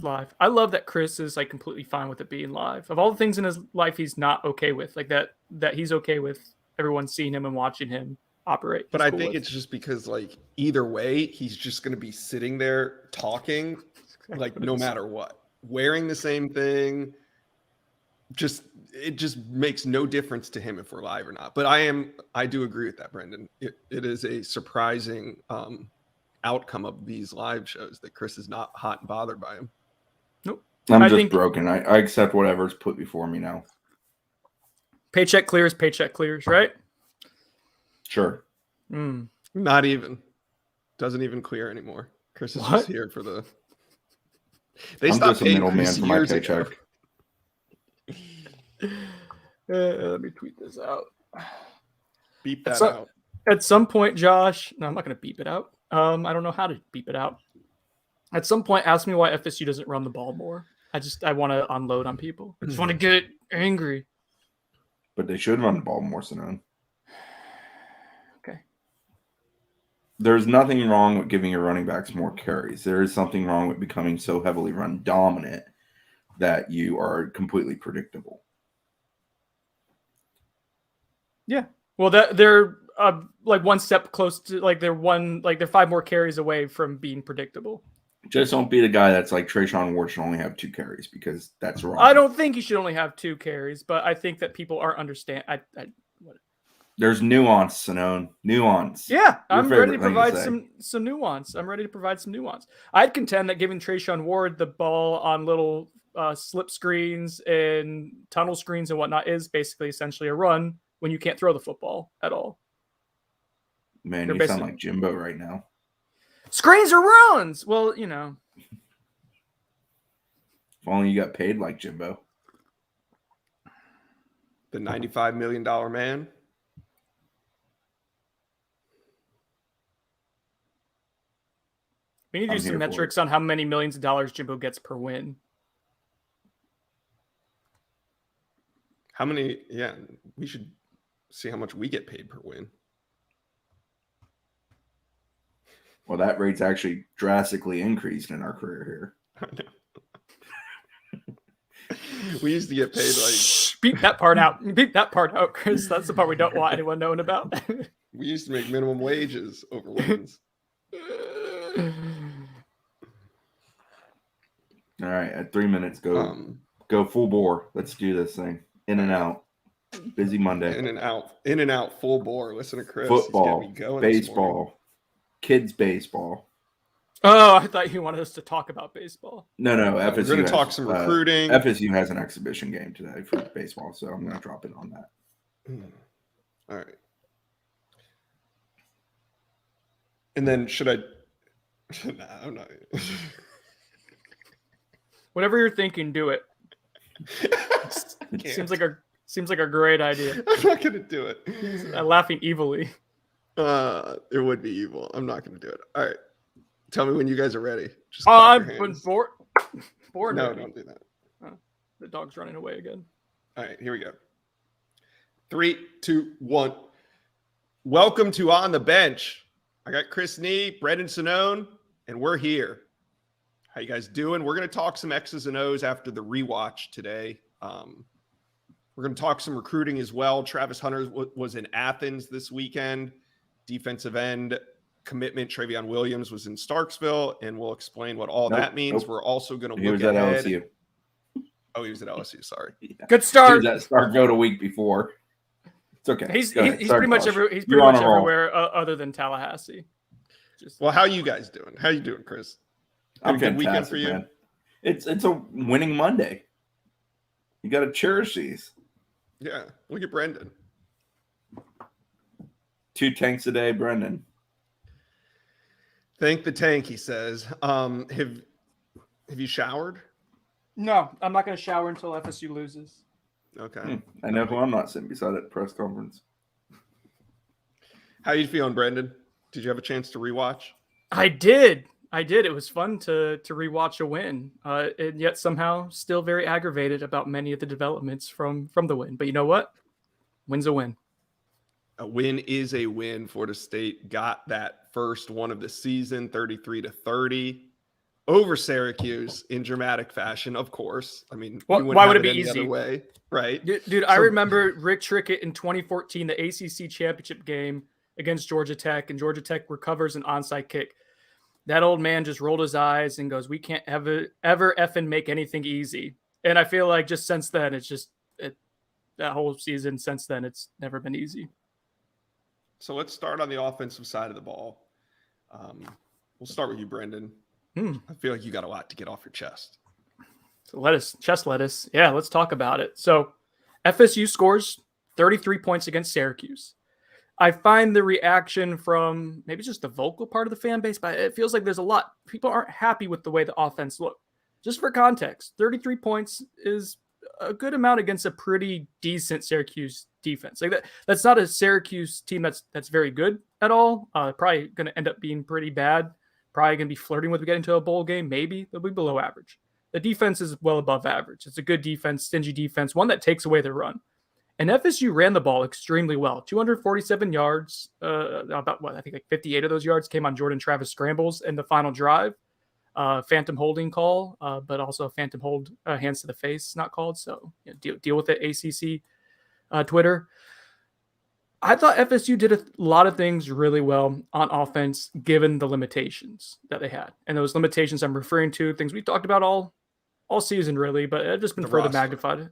live. I love that Chris is like completely fine with it being live. Of all the things in his life he's not okay with, like that he's okay with everyone seeing him and watching him operate. But I think it's just because like either way, he's just going to be sitting there talking like no matter what, wearing the same thing. It just makes no difference to him if we're live or not. But I do agree with that, Brendan. It is a surprising outcome of these live shows that Chris is not hot and bothered by him. Nope. I'm just broken. I accept whatever's put before me now. Paycheck clears, right? Sure. Not even. Doesn't even clear anymore. Chris is just here for the. I'm just a middleman for my paycheck. Let me tweet this out. Beep that out. At some point, Josh. No, I'm not going to beep it out. I don't know how to beep it out. At some point, ask me why FSU doesn't run the ball more. I want to unload on people. I just want to get angry. But they should run the ball more, Simone. Okay. There's nothing wrong with giving your running backs more carries. There is something wrong with becoming so heavily run dominant that you are completely predictable. Yeah. Well, they're like one step close to they're 5 more carries away from being predictable. Just don't be the guy that's like Trayshawn Ward should only have 2 carries because that's wrong. I don't think he should only have 2 carries, but I think that people aren't understand. There's nuance, Sinone. Nuance. Yeah, I'm ready to provide some nuance. I'd contend that giving Trayshawn Ward the ball on little slip screens and tunnel screens and whatnot is basically essentially a run when you can't throw the football at all. Man, you sound like Jimbo right now. Screens are runs. Well, you know. If only you got paid like Jimbo. The $95 million man. We need to do some metrics on how many millions of dollars Jimbo gets per win. How many? Yeah, we should see how much we get paid per win. Well, that rate's actually drastically increased in our career here. I know. We used to get paid like... Beep that part out. Beep that part out, Chris. That's the part we don't want anyone knowing about. We used to make minimum wages over wins. All right, at 3 minutes, go full bore. Let's do this thing. In and out. Busy Monday. In and out, full bore. Listen to Chris. Football, baseball, kids baseball. Oh, I thought you wanted us to talk about baseball. No. FSU we're going to talk some recruiting. FSU has an exhibition game today for baseball, so I'm going to drop it on that. All right. And then should I? Nah, I'm not. Whatever you're thinking, do it. Seems like a great idea. I'm not going to do it. Laughing evilly. It would be evil. I'm not going to do it. All right. Tell me when you guys are ready. Just I'm bored. No, don't do that. The dog's running away again. All right, here we go. 3, 2, 1. Welcome to On the Bench. I got Chris Nee, Brendan Sinone, and we're here. How you guys doing? We're going to talk some X's and O's after the rewatch today. We're going to talk some recruiting as well. Travis Hunter was in Athens this weekend. Defensive end commitment. Travion Williams was in Starksville, and we'll explain what all that means. We're also going to look ahead. LSU. Oh, he was at LSU. Sorry. Yeah. Good start. He was at Starkville a week before. It's okay. He's pretty much everywhere other than Tallahassee. Well, how you guys doing? How you doing, Chris? I'm good weekend for you. Man. It's a winning Monday. You got to cherish these. Yeah. Look at Brendan. 2 tanks a day, Brendan. Thank the tank, he says. Have you showered? No, I'm not going to shower until FSU loses. Okay. I know who I'm not sitting beside at the press conference. How you feeling, Brendan? Did you have a chance to rewatch? I did. It was fun to rewatch a win, and yet somehow still very aggravated about many of the developments from the win. But you know what? Win's a win. A win is a win. Florida State got that first one of the season, 33-30, over Syracuse in dramatic fashion, of course. I mean, Well, you wouldn't why have would it be any easy? other way, right? Dude, I remember Rick Trickett in 2014, the ACC championship game against Georgia Tech, and Georgia Tech recovers an onside kick. That old man just rolled his eyes and goes, "We can't ever effing make anything easy." And I feel like just since then, that whole season since then, it's never been easy. So let's start on the offensive side of the ball. We'll start with you, Brendan. I feel like you got a lot to get off your chest. So chest lettuce. Yeah, let's talk about it. So FSU scores 33 points against Syracuse. I find the reaction from maybe just the vocal part of the fan base, but it feels like there's a lot. People aren't happy with the way the offense looked. Just for context, 33 points is a good amount against a pretty decent Syracuse defense. Like that's not a Syracuse team that's very good at all. Probably going to end up being pretty bad. Probably going to be flirting with getting to a bowl game. Maybe they'll be below average. The defense is well above average. It's a good defense, stingy defense, one that takes away the run. And FSU ran the ball extremely well. 247 yards, about what I think like 58 of those yards came on Jordan Travis scrambles in the final drive. Phantom holding call, but also a phantom hold, hands to the face not called. So deal with it, ACC Twitter. I thought FSU did a lot of things really well on offense, given the limitations that they had. And those limitations I'm referring to, things we talked about all season really, but it's just been further magnified.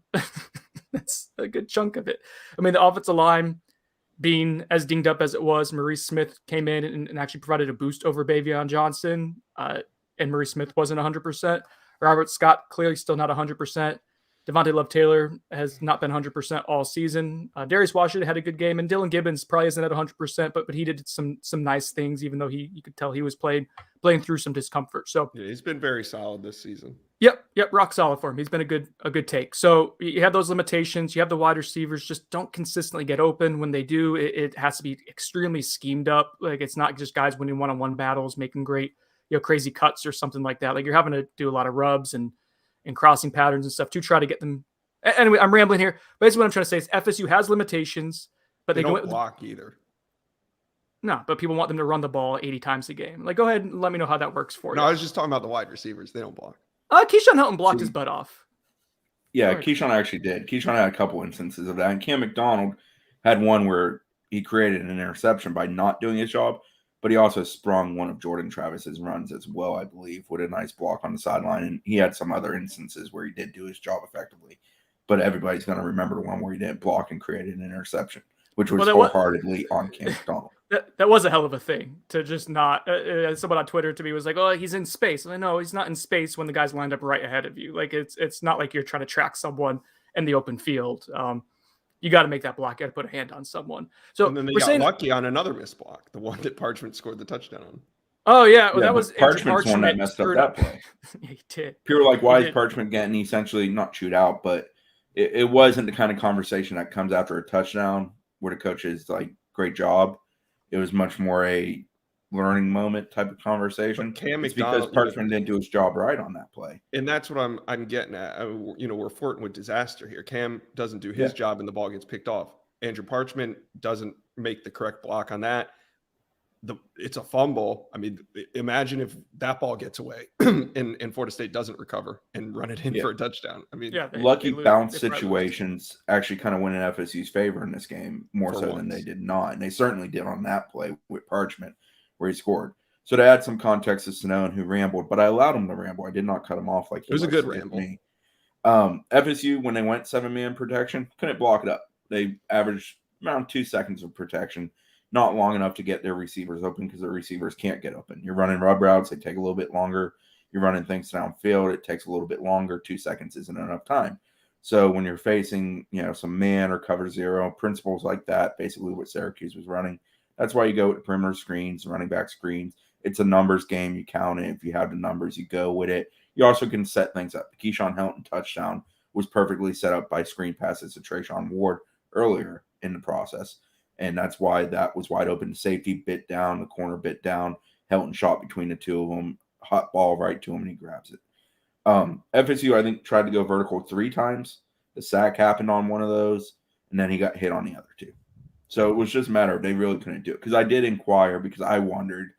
That's a good chunk of it. I mean, the offensive line being as dinged up as it was, Maurice Smith came in and actually provided a boost over Bavion Johnson. And Maurice Smith wasn't 100%. Robert Scott clearly still not 100%. Devontae Love-Taylor has not been 100% all season. Darius Washington had a good game, and Dylan Gibbons probably isn't at 100%, but he did some nice things, even though you could tell he was playing through some discomfort. So yeah, he's been very solid this season. Yep, rock solid for him. He's been a good take. So you have those limitations. You have the wide receivers just don't consistently get open. When they do, it has to be extremely schemed up. Like it's not just guys winning one-on-one battles, making great crazy cuts or something like that. Like you're having to do a lot of rubs and crossing patterns and stuff to try to get them. Anyway, I'm rambling here. Basically, what I'm trying to say is FSU has limitations, but they don't block either. No, but people want them to run the ball 80 times a game. Like, go ahead and let me know how that works for you. No, I was just talking about the wide receivers. They don't block. Keyshawn Helton blocked his butt off. Yeah, Keyshawn actually did. Keyshawn had a couple instances of that. And Cam McDonald had one where he created an interception by not doing his job, but he also sprung one of Jordan Travis's runs as well, I believe, with a nice block on the sideline. And he had some other instances where he did do his job effectively. But everybody's going to remember the one where he didn't block and created an interception, which was wholeheartedly on Cam McDonald. That was a hell of a thing to just not. Someone on Twitter to me was like, "Oh, he's in space." I'm like, no, he's not in space when the guy's lined up right ahead of you. Like it's not like you're trying to track someone in the open field. You got to make that block. You got to put a hand on someone. So and then they got lucky on another missed block, the one that Parchment scored the touchdown on. Oh yeah, well, that was Parchment's one that messed up that play. Yeah, he did. People were like, "Why is Parchment getting essentially not chewed out?" But it wasn't the kind of conversation that comes after a touchdown where the coach is like, "Great job." It was much more a learning moment type of conversation. Cam it's because Parchment didn't do his job right on that play. And that's what I'm getting at. We're flirting with disaster here. Cam doesn't do his job and the ball gets picked off. Andrew Parchment doesn't make the correct block on that. It's a fumble. I mean, imagine if that ball gets away and Florida State doesn't recover and run it in for a touchdown. I mean, lucky bounce situations actually kind of went in FSU's favor in this game more so than they did not. And they certainly did on that play with Parchment where he scored. So to add some context to Sonone, who rambled, but I allowed him to ramble. I did not cut him off like he was a good ramble. Me. FSU, when they went 7-man protection, couldn't block it up. They averaged around 2 seconds of protection. Not long enough to get their receivers open because their receivers can't get open. You're running rub routes, they take a little bit longer. You're running things downfield, it takes a little bit longer. 2 seconds isn't enough time. So when you're facing, some man or cover zero, principles like that, basically what Syracuse was running, that's why you go with perimeter screens, running back screens. It's a numbers game. You count it. If you have the numbers, you go with it. You also can set things up. The Keyshawn Helton touchdown was perfectly set up by screen passes to Trayshawn Ward earlier in the process. And that's why that was wide open. Safety bit down, the corner bit down. Helton shot between the two of them. Hot ball right to him, and he grabs it. FSU, I think, tried to go vertical 3 times. The sack happened on one of those, and then he got hit on the other 2. So it was just a matter of they really couldn't do it. Because I did inquire because I wondered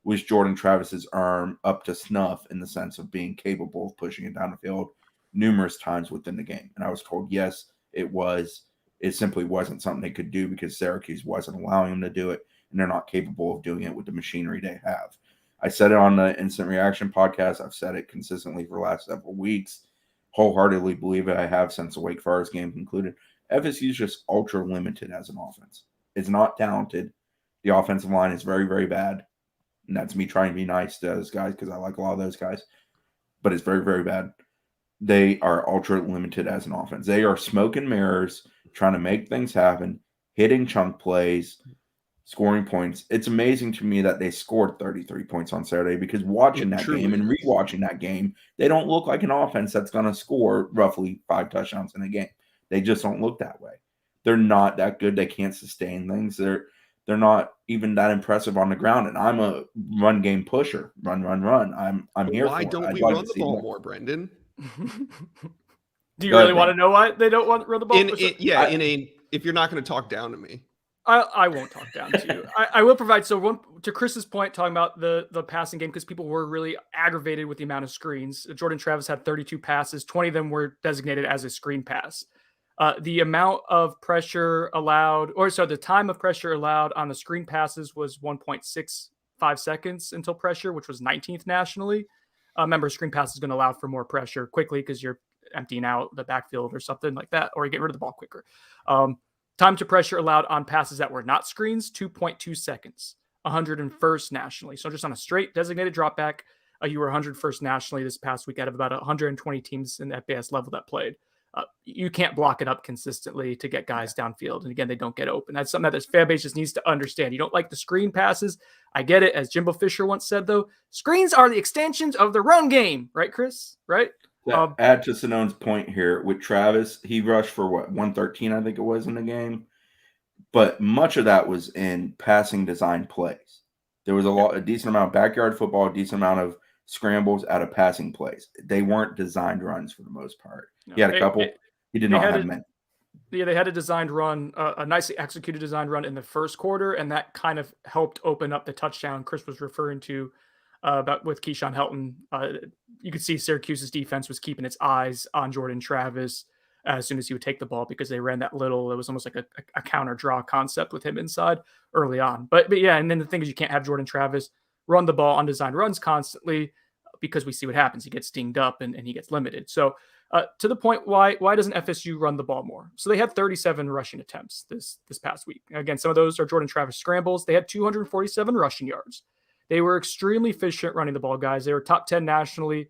was Jordan Travis's arm up to snuff in the sense of being capable of pushing it down the field numerous times within the game? And I was told, yes, it was. It simply wasn't something they could do because Syracuse wasn't allowing them to do it, and they're not capable of doing it with the machinery they have. I said it on the Instant Reaction podcast. I've said it consistently for the last several weeks. Wholeheartedly believe it. I have since the Wake Forest game concluded. FSU is just ultra limited as an offense. It's not talented. The offensive line is very, very bad. And that's me trying to be nice to those guys because I like a lot of those guys. But it's very, very bad. They are ultra limited as an offense. They are smoke and mirrors, trying to make things happen, hitting chunk plays, scoring points. It's amazing to me that they scored 33 points on Saturday because watching that game and rewatching that game, they don't look like an offense that's going to score roughly 5 touchdowns in a game. They just don't look that way. They're not that good. They can't sustain things. They're not even that impressive on the ground. And I'm a run game pusher. Run. I'm here. Why don't we run the ball more, Brendan? Do you really want to know why they don't want to run the ball? If you're not going to talk down to me. I won't talk down to you. I will provide. So to Chris's point, talking about the passing game, because people were really aggravated with the amount of screens. Jordan Travis had 32 passes. 20 of them were designated as a screen pass. The amount of pressure allowed, the time of pressure allowed on the screen passes was 1.65 seconds until pressure, which was 19th nationally. Remember, screen pass is going to allow for more pressure quickly because you're emptying out the backfield or something like that, or you get rid of the ball quicker. Time to pressure allowed on passes that were not screens, 2.2 seconds, 101st nationally. So just on a straight designated drop back, you were 101st nationally this past week out of about 120 teams in the FBS level that played. You can't block it up consistently to get guys downfield. And again, they don't get open. That's something that this fan base just needs to understand. You don't like the screen passes. I get it. As Jimbo Fisher once said, though, screens are the extensions of the run game. Right, Chris? Right? Add to Sinone's point here with Travis, he rushed for 113, I think it was in the game. But much of that was in passing design plays. There was a decent amount of backyard football, a decent amount of scrambles out of passing plays. They weren't designed runs for the most part. No, he had a couple. He did not have many. Yeah, they had a designed run, a nicely executed designed run in the first quarter, and that kind of helped open up the touchdown Chris was referring to about with Keyshawn Helton. You could see Syracuse's defense was keeping its eyes on Jordan Travis as soon as he would take the ball because they ran that little, it was almost like a counter draw concept with him inside early on. But yeah, and then the thing is you can't have Jordan Travis run the ball on designed runs constantly because we see what happens. He gets dinged up and he gets limited. So to the point, why doesn't FSU run the ball more? So they had 37 rushing attempts this past week. Again, some of those are Jordan Travis scrambles. They had 247 rushing yards. They were extremely efficient running the ball, guys. They were top 10 nationally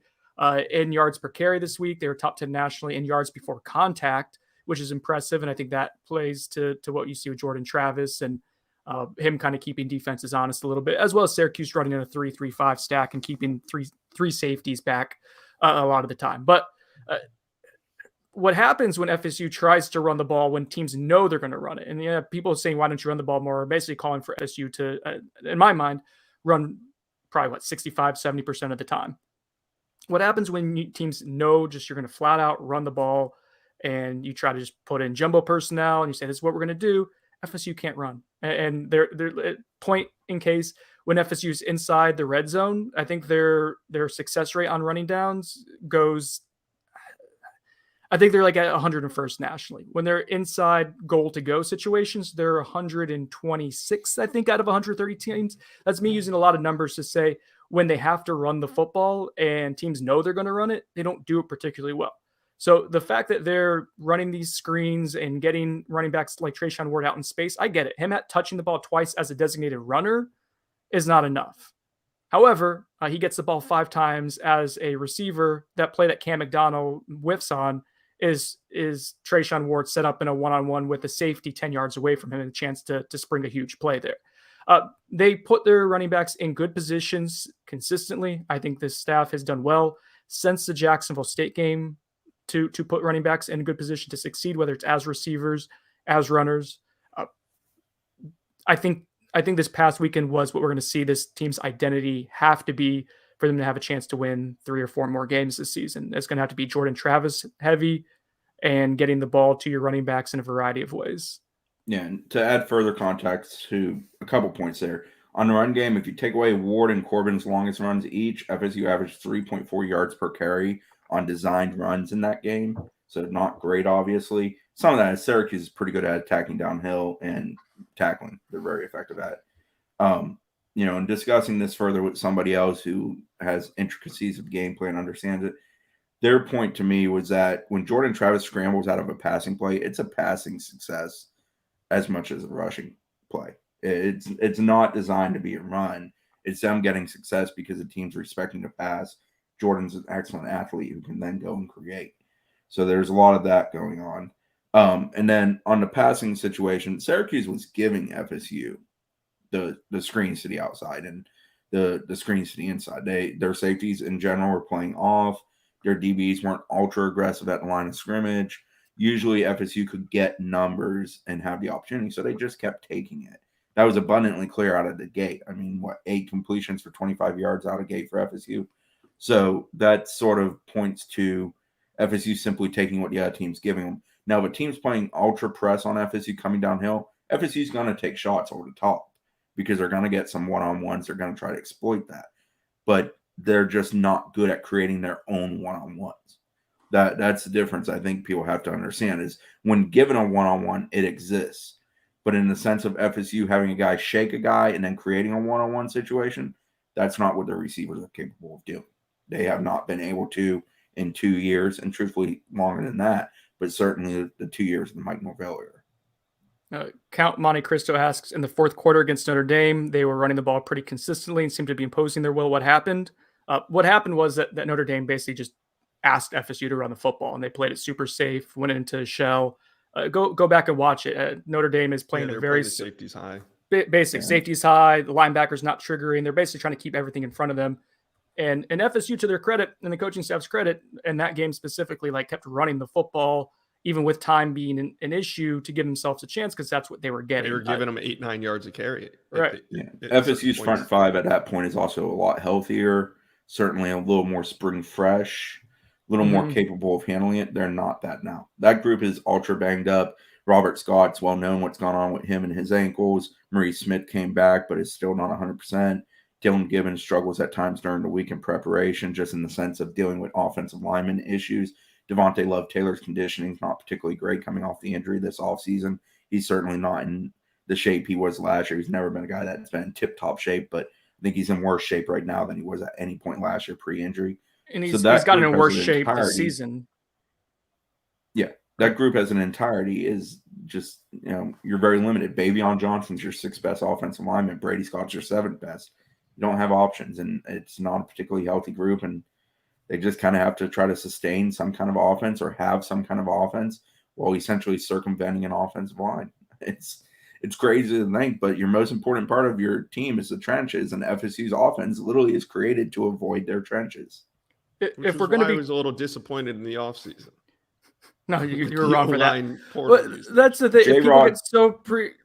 in yards per carry this week. They were top 10 nationally in yards before contact, which is impressive. And I think that plays to what you see with Jordan Travis and him kind of keeping defenses honest a little bit, as well as Syracuse running in a 3-3-5 stack and keeping three safeties back a lot of the time. But what happens when FSU tries to run the ball when teams know they're going to run it? And people saying, why don't you run the ball more? Are basically calling for FSU to, in my mind, run probably 65-70% of the time. What happens when teams know just you're going to flat out run the ball and you try to just put in jumbo personnel and you say, this is what we're going to do. FSU can't run. And their point in case when FSU is inside the red zone, I think their success rate on running downs goes, I think they're like at 101st nationally. When they're inside goal to go situations, they're 126, I think, out of 130 teams. That's me using a lot of numbers to say when they have to run the football and teams know they're going to run it, they don't do it particularly well. So the fact that they're running these screens and getting running backs like Trayshawn Ward out in space, I get it. Him touching the ball twice as a designated runner is not enough. However, he gets the ball 5 times as a receiver. That play that Cam McDonald whiffs on is Trayshawn Ward set up in a one-on-one with a safety 10 yards away from him and a chance to spring a huge play there. They put their running backs in good positions consistently. I think this staff has done well since the Jacksonville State game to put running backs in a good position to succeed, whether it's as receivers, as runners. I think this past weekend was what we're going to see this team's identity have to be for them to have a chance to win 3 or 4 more games this season. It's going to have to be Jordan Travis heavy and getting the ball to your running backs in a variety of ways. Yeah, and to add further context to a couple points there, On the run game, if you take away Ward and Corbin's longest runs each, FSU averaged 3.4 yards per carry on designed runs in that game. So not great, obviously. Some of that is Syracuse is pretty good at attacking downhill and tackling. They're very effective at it. And discussing this further with somebody else who has intricacies of game play and understands it, their point to me was that when Jordan Travis scrambles out of a passing play, it's a passing success as much as a rushing play. It's not designed to be a run. It's them getting success because the team's respecting the pass. Jordan's an excellent athlete who can then go and create. So there's a lot of that going on. And then on the passing situation, Syracuse was giving FSU the screens to the outside and the screens to the inside. Their safeties in general were playing off. Their DBs weren't ultra aggressive at the line of scrimmage. Usually FSU could get numbers and have the opportunity, so they just kept taking it. That was abundantly clear out of the gate. I mean, 8 completions for 25 yards out of gate for FSU. So that sort of points to FSU simply taking what the other team's giving them. Now, if a team's playing ultra press on FSU coming downhill, FSU's going to take shots over the top because they're going to get some one-on-ones. They're going to try to exploit that. But they're just not good at creating their own one-on-ones. That's the difference I think people have to understand is when given a one-on-one, it exists. But in the sense of FSU having a guy shake a guy and then creating a one-on-one situation, that's not what their receivers are capable of doing. They have not been able to in 2 years, and truthfully longer than that, but certainly the 2 years of the Mike Norvell era. Count Monte Cristo asks, in the fourth quarter against Notre Dame, they were running the ball pretty consistently and seemed to be imposing their will. What happened? What happened was that Notre Dame basically just asked FSU to run the football, and they played it super safe, went into a shell. Go back and watch it. Notre Dame is playing a very safeties high. Basic safeties high. The linebackers not triggering. They're basically trying to keep everything in front of them. And FSU, to their credit and the coaching staff's credit, in that game specifically, kept running the football, even with time being an issue, to give themselves a chance because that's what they were getting. They were giving them 8-9 yards a carry. Right. FSU's front five at that point is also a lot healthier, certainly a little more spring fresh, a little more capable of handling it. They're not that now. That group is ultra banged up. Robert Scott's well known what's gone on with him and his ankles. Maurice Smith came back, but is still not 100%. Dylan Gibbons struggles at times during the week in preparation, just in the sense of dealing with offensive lineman issues. Devontae Love-Taylor's conditioning is not particularly great coming off the injury this offseason. He's certainly not in the shape he was last year. He's never been a guy that's been in tip-top shape, but I think he's in worse shape right now than he was at any point last year pre-injury. And he's gotten in worse shape this season. Yeah, that group as an entirety is just, you're very limited. Bavion Johnson's your 6th best offensive lineman. Brady Scott's your 7th best. You don't have options, and it's not a particularly healthy group, and they just kind of have to try to sustain some kind of offense or have some kind of offense while essentially circumventing an offensive line. It's crazy to think, but your most important part of your team is the trenches, and FSU's offense literally is created to avoid their trenches. If we're going to be, I was a little disappointed in the offseason. No, you were wrong for that. But that's the thing. People get so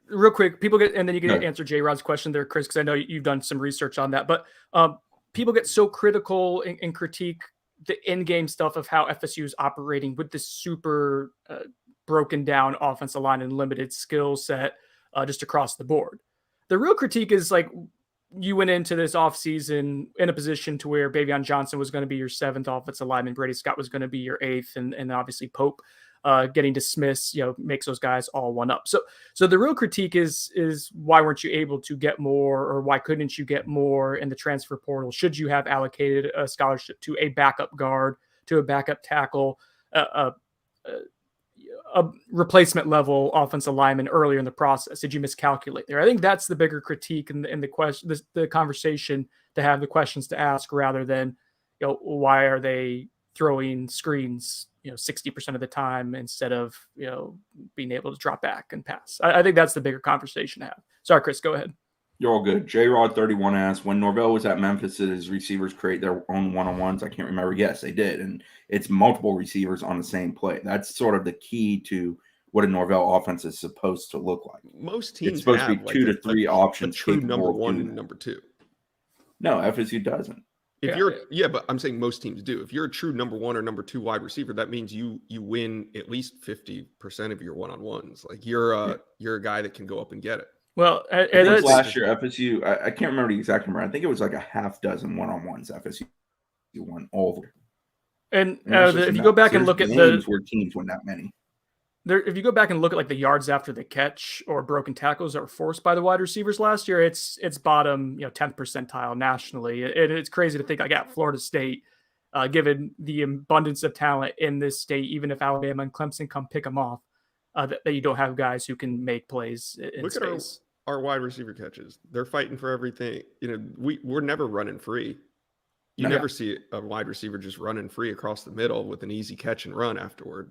real quick. People get, and then you can answer J Rod's question there, Chris, because I know you've done some research on that. But people get so critical and critique the in-game stuff of how FSU is operating with this super broken down offensive line and limited skill set just across the board. The real critique is you went into this offseason in a position to where Bavion Johnson was going to be your 7th offensive lineman. Brady Scott was going to be your 8th. And obviously Pope getting dismissed, makes those guys all one up. So the real critique is why weren't you able to get more, or why couldn't you get more in the transfer portal? Should you have allocated a scholarship to a backup guard, to a backup tackle, a replacement level offensive lineman earlier in the process? Did you miscalculate there? I think that's the bigger critique in the question, the conversation to have, the questions to ask, rather than, why are they throwing screens, 60% of the time instead of, being able to drop back and pass. I think that's the bigger conversation to have. Sorry, Chris, go ahead. You're all good. J-Rod31 asks, when Norvell was at Memphis, did his receivers create their own one-on-ones? I can't remember. Yes, they did. And it's multiple receivers on the same play. That's sort of the key to what a Norvell offense is supposed to look like. Most teams it's supposed to be 2 to 3 options. A true number 1 and number 2. No, FSU doesn't. But I'm saying most teams do. If you're a true number 1 or number 2 wide receiver, that means you win at least 50% of your one-on-ones. You're a guy that can go up and get it. Well, I think last year FSU, I can't remember the exact number. I think it was like a half dozen one-on-ones FSU won all of them. And if you go back and look at where teams win that many. If you go back and look at like the yards after the catch or broken tackles that were forced by the wide receivers last year, it's bottom 10th percentile nationally. It's crazy to think like at Florida State, given the abundance of talent in this state, even if Alabama and Clemson come pick them off, that you don't have guys who can make plays in Look space. At our wide receiver catches. They're fighting for everything. We're never running free. You never see a wide receiver just running free across the middle with an easy catch and run afterward.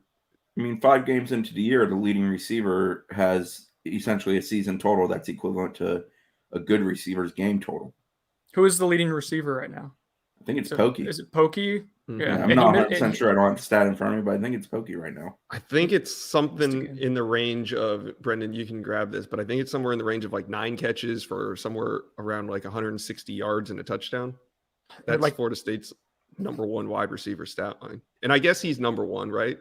I mean, 5 games into the year, the leading receiver has essentially a season total that's equivalent to a good receiver's game total. Who is the leading receiver right now? I think it's Pokey. Is it Pokey? Mm-hmm. Yeah, I'm not 100% sure. I don't have the stat in front of me, but I think it's Pokey right now. I think it's something in the range of, Brendan, you can grab this, but I think it's somewhere in the range of like 9 catches for somewhere around like 160 yards and a touchdown. That's like Florida State's number 1 wide receiver stat line. And I guess he's number 1, right?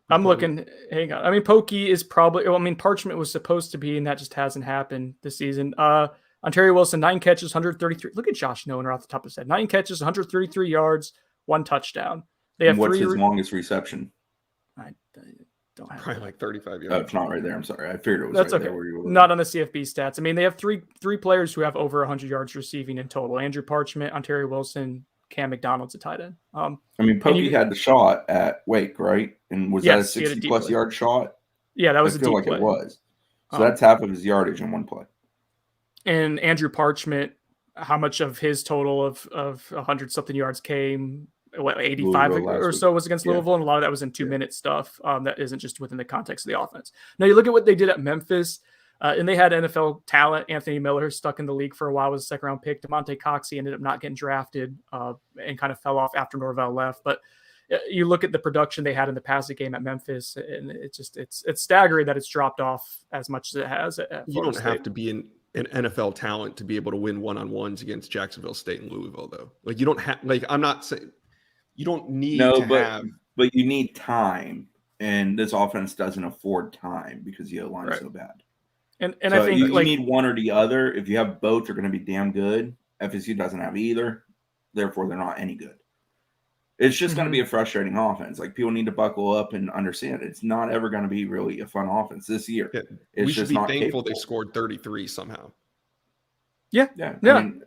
I'm looking. Hang on. I mean, Pokey is probably. Well, I mean, Parchment was supposed to be, and that just hasn't happened this season. Ontario Wilson, 9 catches, 133. Look at Josh Noner off the top of his head. 9 catches, 133 yards, 1 touchdown. They have what's his longest reception? I don't have probably like 35 yards. Oh, it's not right there. I'm sorry. I figured it was. That's right okay. There where you were. Not on the CFB stats. I mean, they have three players who have over 100 yards receiving in total: Andrew Parchment, Ontario Wilson, Cam McDonald's a tight end. I mean, Pokey had the shot at Wake, right? And was that a 60-plus yard shot? Yeah, that was a deep play. I feel like it was. So that's half of his yardage in one play. And Andrew Parchment, how much of his total of 100-something yards came, 85 or so was against Louisville, and a lot of that was in 2-minute stuff that isn't just within the context of the offense. Now, you look at what they did at Memphis, and they had NFL talent. Anthony Miller, stuck in the league for a while, was a second-round pick. DeMonte Coxey ended up not getting drafted and kind of fell off after Norvell left. But you look at the production they had in the passing game at Memphis, and it's staggering that it's dropped off as much as it has. You don't have to be an NFL talent to be able to win one-on-ones against Jacksonville State and Louisville, though. Like, you don't have, like, I'm not saying you don't need but you need time, and this offense doesn't afford time because the O-line is so bad. And so I think you need one or the other. If you have both, you're going to be damn good. FSU doesn't have either, therefore they're not any good. It's just going to be a frustrating offense. Like, people need to buckle up and understand it's not ever going to be really a fun offense this year. Yeah, it's we just should be not thankful capable. they scored 33 somehow. Yeah. I mean,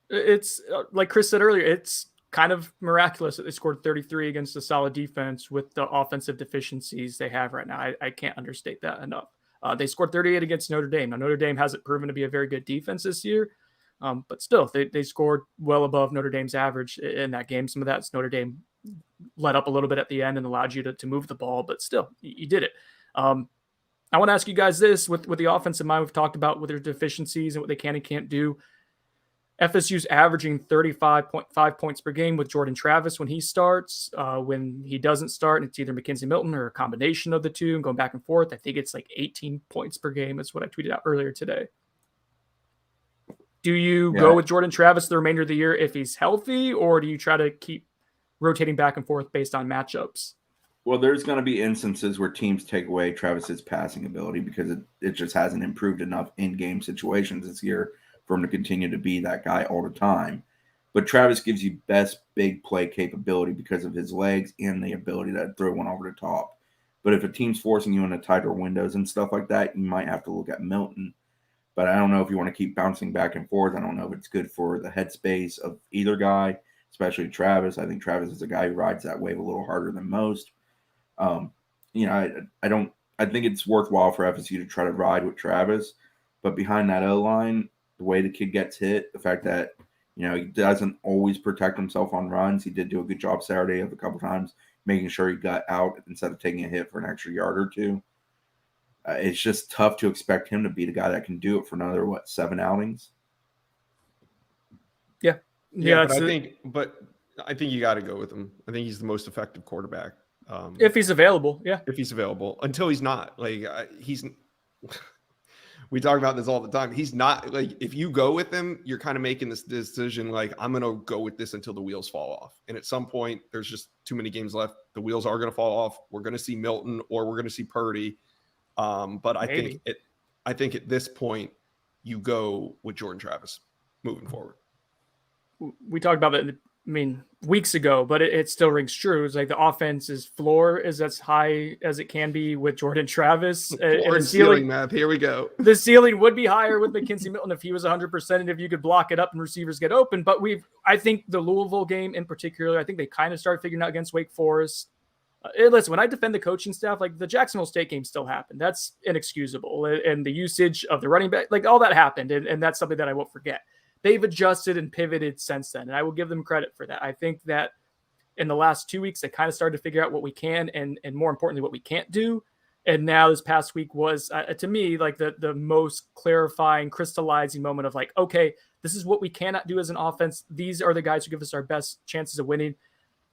it's like Chris said earlier, it's kind of miraculous that they scored 33 against a solid defense with the offensive deficiencies they have right now. I can't understate that enough. They scored 38 against Notre Dame. Now, Notre Dame hasn't proven to be a very good defense this year, but still, they scored well above Notre Dame's average in that game. Some of that's Notre Dame let up a little bit at the end and allowed you to move the ball, but still, you did it. I want to ask you guys this, with the offense in mind, we've talked about with their deficiencies and what they can and can't do. FSU's averaging 35.5 points per game with Jordan Travis when he starts. When he doesn't start, it's either McKenzie Milton or a combination of the two and going back and forth. I think it's like 18 points per game is what I tweeted out earlier today. Do you go with Jordan Travis the remainder of the year if he's healthy, or do you try to keep rotating back and forth based on matchups? Well, there's going to be instances where teams take away Travis's passing ability because it just hasn't improved enough in game situations this year for him to continue to be that guy all the time. But Travis gives you best big play capability because of his legs and the ability to throw one over the top. But if a team's forcing you into tighter windows and stuff like that, you might have to look at Milton. But I don't know if you want to keep bouncing back and forth. I don't know if it's good for the headspace of either guy, especially Travis. I think Travis is a guy who rides that wave a little harder than most. I think it's worthwhile for FSU to try to ride with Travis. But behind that O-line, the way the kid gets hit, the fact that, he doesn't always protect himself on runs. He did do a good job Saturday a couple times, making sure he got out instead of taking a hit for an extra yard or two. It's just tough to expect him to be the guy that can do it for another, 7 outings? Yeah. But I think you got to go with him. I think he's the most effective quarterback. If he's available, yeah. If he's available. Until he's not. We talk about this all the time. He's not, if you go with him, you're kind of making this decision, I'm going to go with this until the wheels fall off. And at some point, there's just too many games left. The wheels are going to fall off. We're going to see Milton or we're going to see Purdy. But I think at this point, you go with Jordan Travis moving forward? We talked about that, weeks ago, but it still rings true. It's like the offense's floor is as high as it can be with Jordan Travis. Floor and ceiling math. Here we go. The ceiling would be higher with McKinsey Milton if he was 100% and if you could block it up and receivers get open. But I think the Louisville game in particular, I think they kind of started figuring out against Wake Forest. Listen, when I defend the coaching staff, like the Jacksonville State game still happened. That's inexcusable. And the usage of the running back, like all that happened. And that's something that I won't forget. They've adjusted and pivoted since then, and I will give them credit for that. I think that in the last 2 weeks, they kind of started to figure out what we can and more importantly, what we can't do. And now this past week was, to me, like the most clarifying, crystallizing moment of like, okay, this is what we cannot do as an offense. These are the guys who give us our best chances of winning.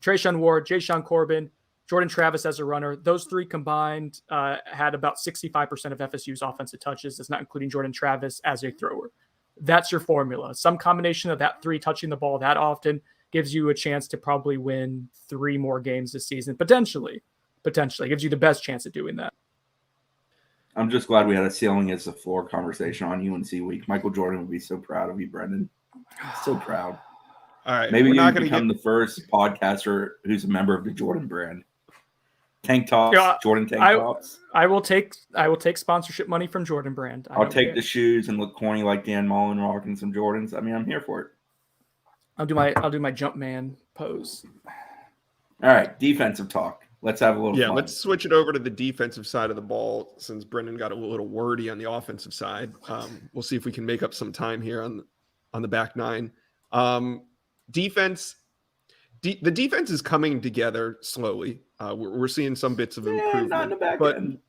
Trayshawn Ward, Jayshawn Corbin, Jordan Travis as a runner. Those three combined had about 65% of FSU's offensive touches. That's not including Jordan Travis as a thrower. That's your formula. Some combination of that three touching the ball that often gives you a chance to probably win 3 more games this season. Potentially gives you the best chance of doing that. I'm just glad we had a ceiling as a floor conversation on UNC week. Michael Jordan would be so proud of you, Brendan. So proud. All right. Maybe you become the first podcaster who's a member of the Jordan brand. Tank tops, Jordan tank tops. I will take sponsorship money from Jordan brand. I'll take the shoes and look corny like Dan Mullen rocking some Jordans. I mean, I'm here for it. I'll do my jump man pose. All right, defensive talk. Let's have a little fun. Let's switch it over to the defensive side of the ball since Brendan got a little wordy on the offensive side. We'll see if we can make up some time here on the back nine. Defense. The defense is coming together slowly. We're seeing some bits of improvement, not in the back end.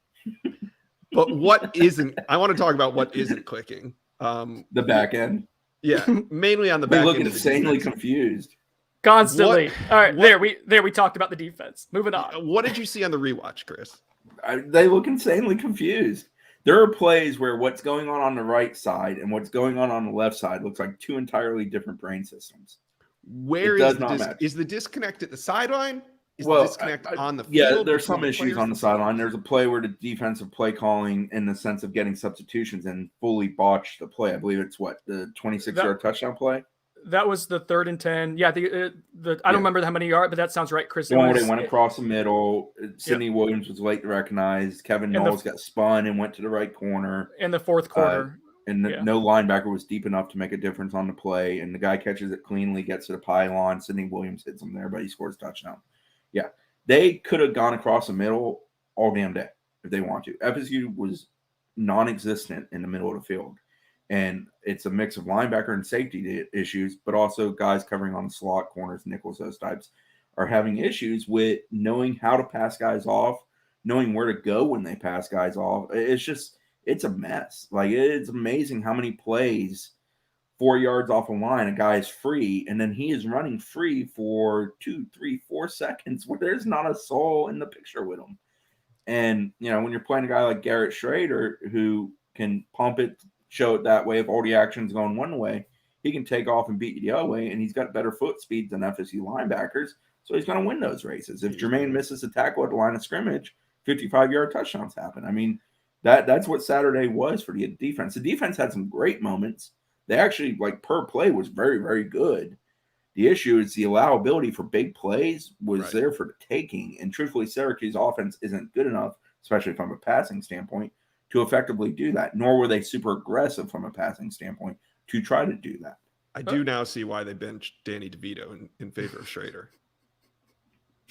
But what isn't? I want to talk about what isn't clicking. The back end. Yeah, mainly on the back end. We look insanely confused constantly. All right, there we talked about the defense. Moving on. What did you see on the rewatch, Chris? They look insanely confused. There are plays where what's going on the right side and what's going on the left side looks like 2 entirely different brain systems. Where is the disconnect at the sideline? Is the disconnect on the field? Yeah, there's some issues on the sideline. There's a play where the defensive play calling, in the sense of getting substitutions, and fully botched the play. I believe it's the 26-yard touchdown play. That was the 3rd and 10. Yeah, I don't remember how many yards, but that sounds right, Chris. The one where they went across the middle. Sidney Williams was late to recognize. Kevin Knowles got spun and went to the right corner in the 4th quarter. And no linebacker was deep enough to make a difference on the play. And the guy catches it cleanly, gets to the pylon. Sidney Williams hits him there, but he scores a touchdown. Yeah, they could have gone across the middle all damn day if they want to. FSU was non-existent in the middle of the field. And it's a mix of linebacker and safety issues, but also guys covering on the slot, corners, nickels, those types are having issues with knowing how to pass guys off, knowing where to go when they pass guys off. It's a mess. Like, it's amazing how many plays 4 yards off a line, a guy is free, and then he is running free for 2, 3, 4 seconds where there's not a soul in the picture with him. And, when you're playing a guy like Garrett Schrader who can pump it, show it that way, if all the action's going one way, he can take off and beat you the other way, and he's got better foot speed than FSU linebackers, so he's going to win those races. If Jermaine misses a tackle at the line of scrimmage, 55-yard touchdowns happen. I mean, that's what Saturday was for the defense. The defense had some great moments. They actually, per play, was very, very good. The issue is the allowability for big plays was there for the taking. And truthfully, Syracuse offense isn't good enough, especially from a passing standpoint, to effectively do that. Nor were they super aggressive from a passing standpoint to try to do that. I do now see why they benched Danny DeVito in favor of Schrader.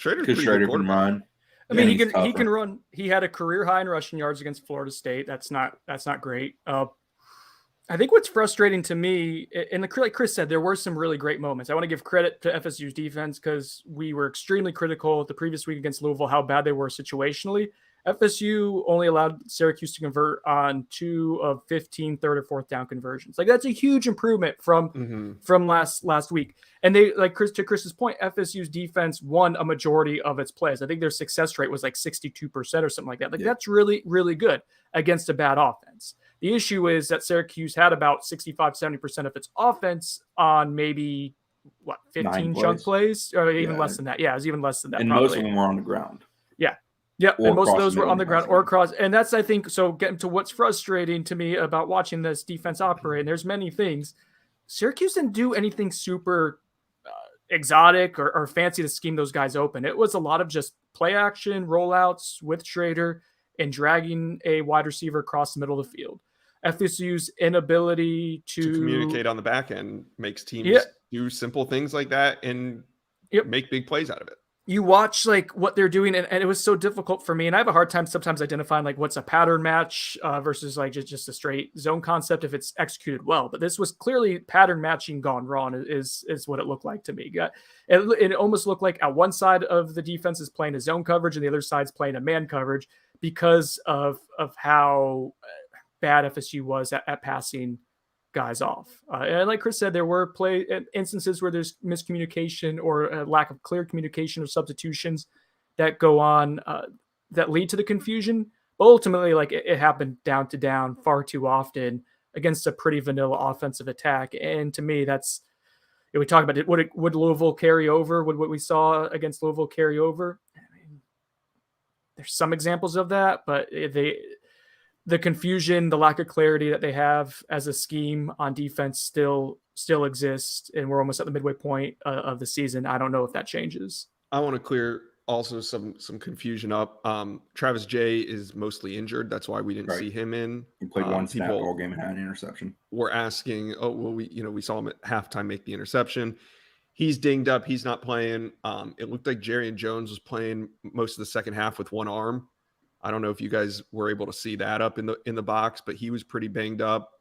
Because Schrader can run. I mean, he can run. He had a career high in rushing yards against Florida State. That's not great. I think what's frustrating to me, and like Chris said, there were some really great moments. I want to give credit to FSU's defense because we were extremely critical the previous week against Louisville, how bad they were situationally. FSU only allowed Syracuse to convert on 2 of 15 third or fourth down conversions. Like, that's a huge improvement from last week. And they, to Chris's point, FSU's defense won a majority of its plays. I think their success rate was 62% or something like that. That's really, really good against a bad offense. The issue is that Syracuse had about 65-70% of its offense on maybe 15 chunk plays, or even less than that. Yeah, it was even less than that. And probably. Most of them were on the ground. Yeah. Yeah, and most of cross those were middle on the and ground passing or game. cross. And that's, I think, so getting to what's frustrating to me about watching this defense operate, and there's many things. Syracuse didn't do anything super exotic or fancy to scheme those guys open. It was a lot of just play action, rollouts with Schrader, and dragging a wide receiver across the middle of the field. FSU's inability to communicate on the back end makes teams Yeah. do simple things like that and Yep. make big plays out of it. You watch like what they're doing, and it was so difficult for me. And I have a hard time sometimes identifying like what's a pattern match versus like just a straight zone concept if it's executed well. But this was clearly pattern matching gone wrong is what it looked like to me. It almost looked like at one side of the defense is playing a zone coverage and the other side's playing a man coverage because of how bad FSU was at passing guys off. And like Chris said, there were instances where there's miscommunication or a lack of clear communication or substitutions that go on that lead to the confusion. But ultimately, like it happened down to down far too often against a pretty vanilla offensive attack. And to me, that's, we talk about it. Would Louisville carry over? Would what we saw against Louisville carry over? I mean, there's some examples of that, but the confusion, the lack of clarity that they have as a scheme on defense still exists, and we're almost at the midway point of the season. I don't know if that changes. I want to clear also some confusion up. Travis J is mostly injured. That's why we didn't see him in. He played one snap all game and had an interception. We're asking, we saw him at halftime make the interception. He's dinged up. He's not playing. It looked like Jerry and Jones was playing most of the second half with one arm. I don't know if you guys were able to see that up in the box, but he was pretty banged up.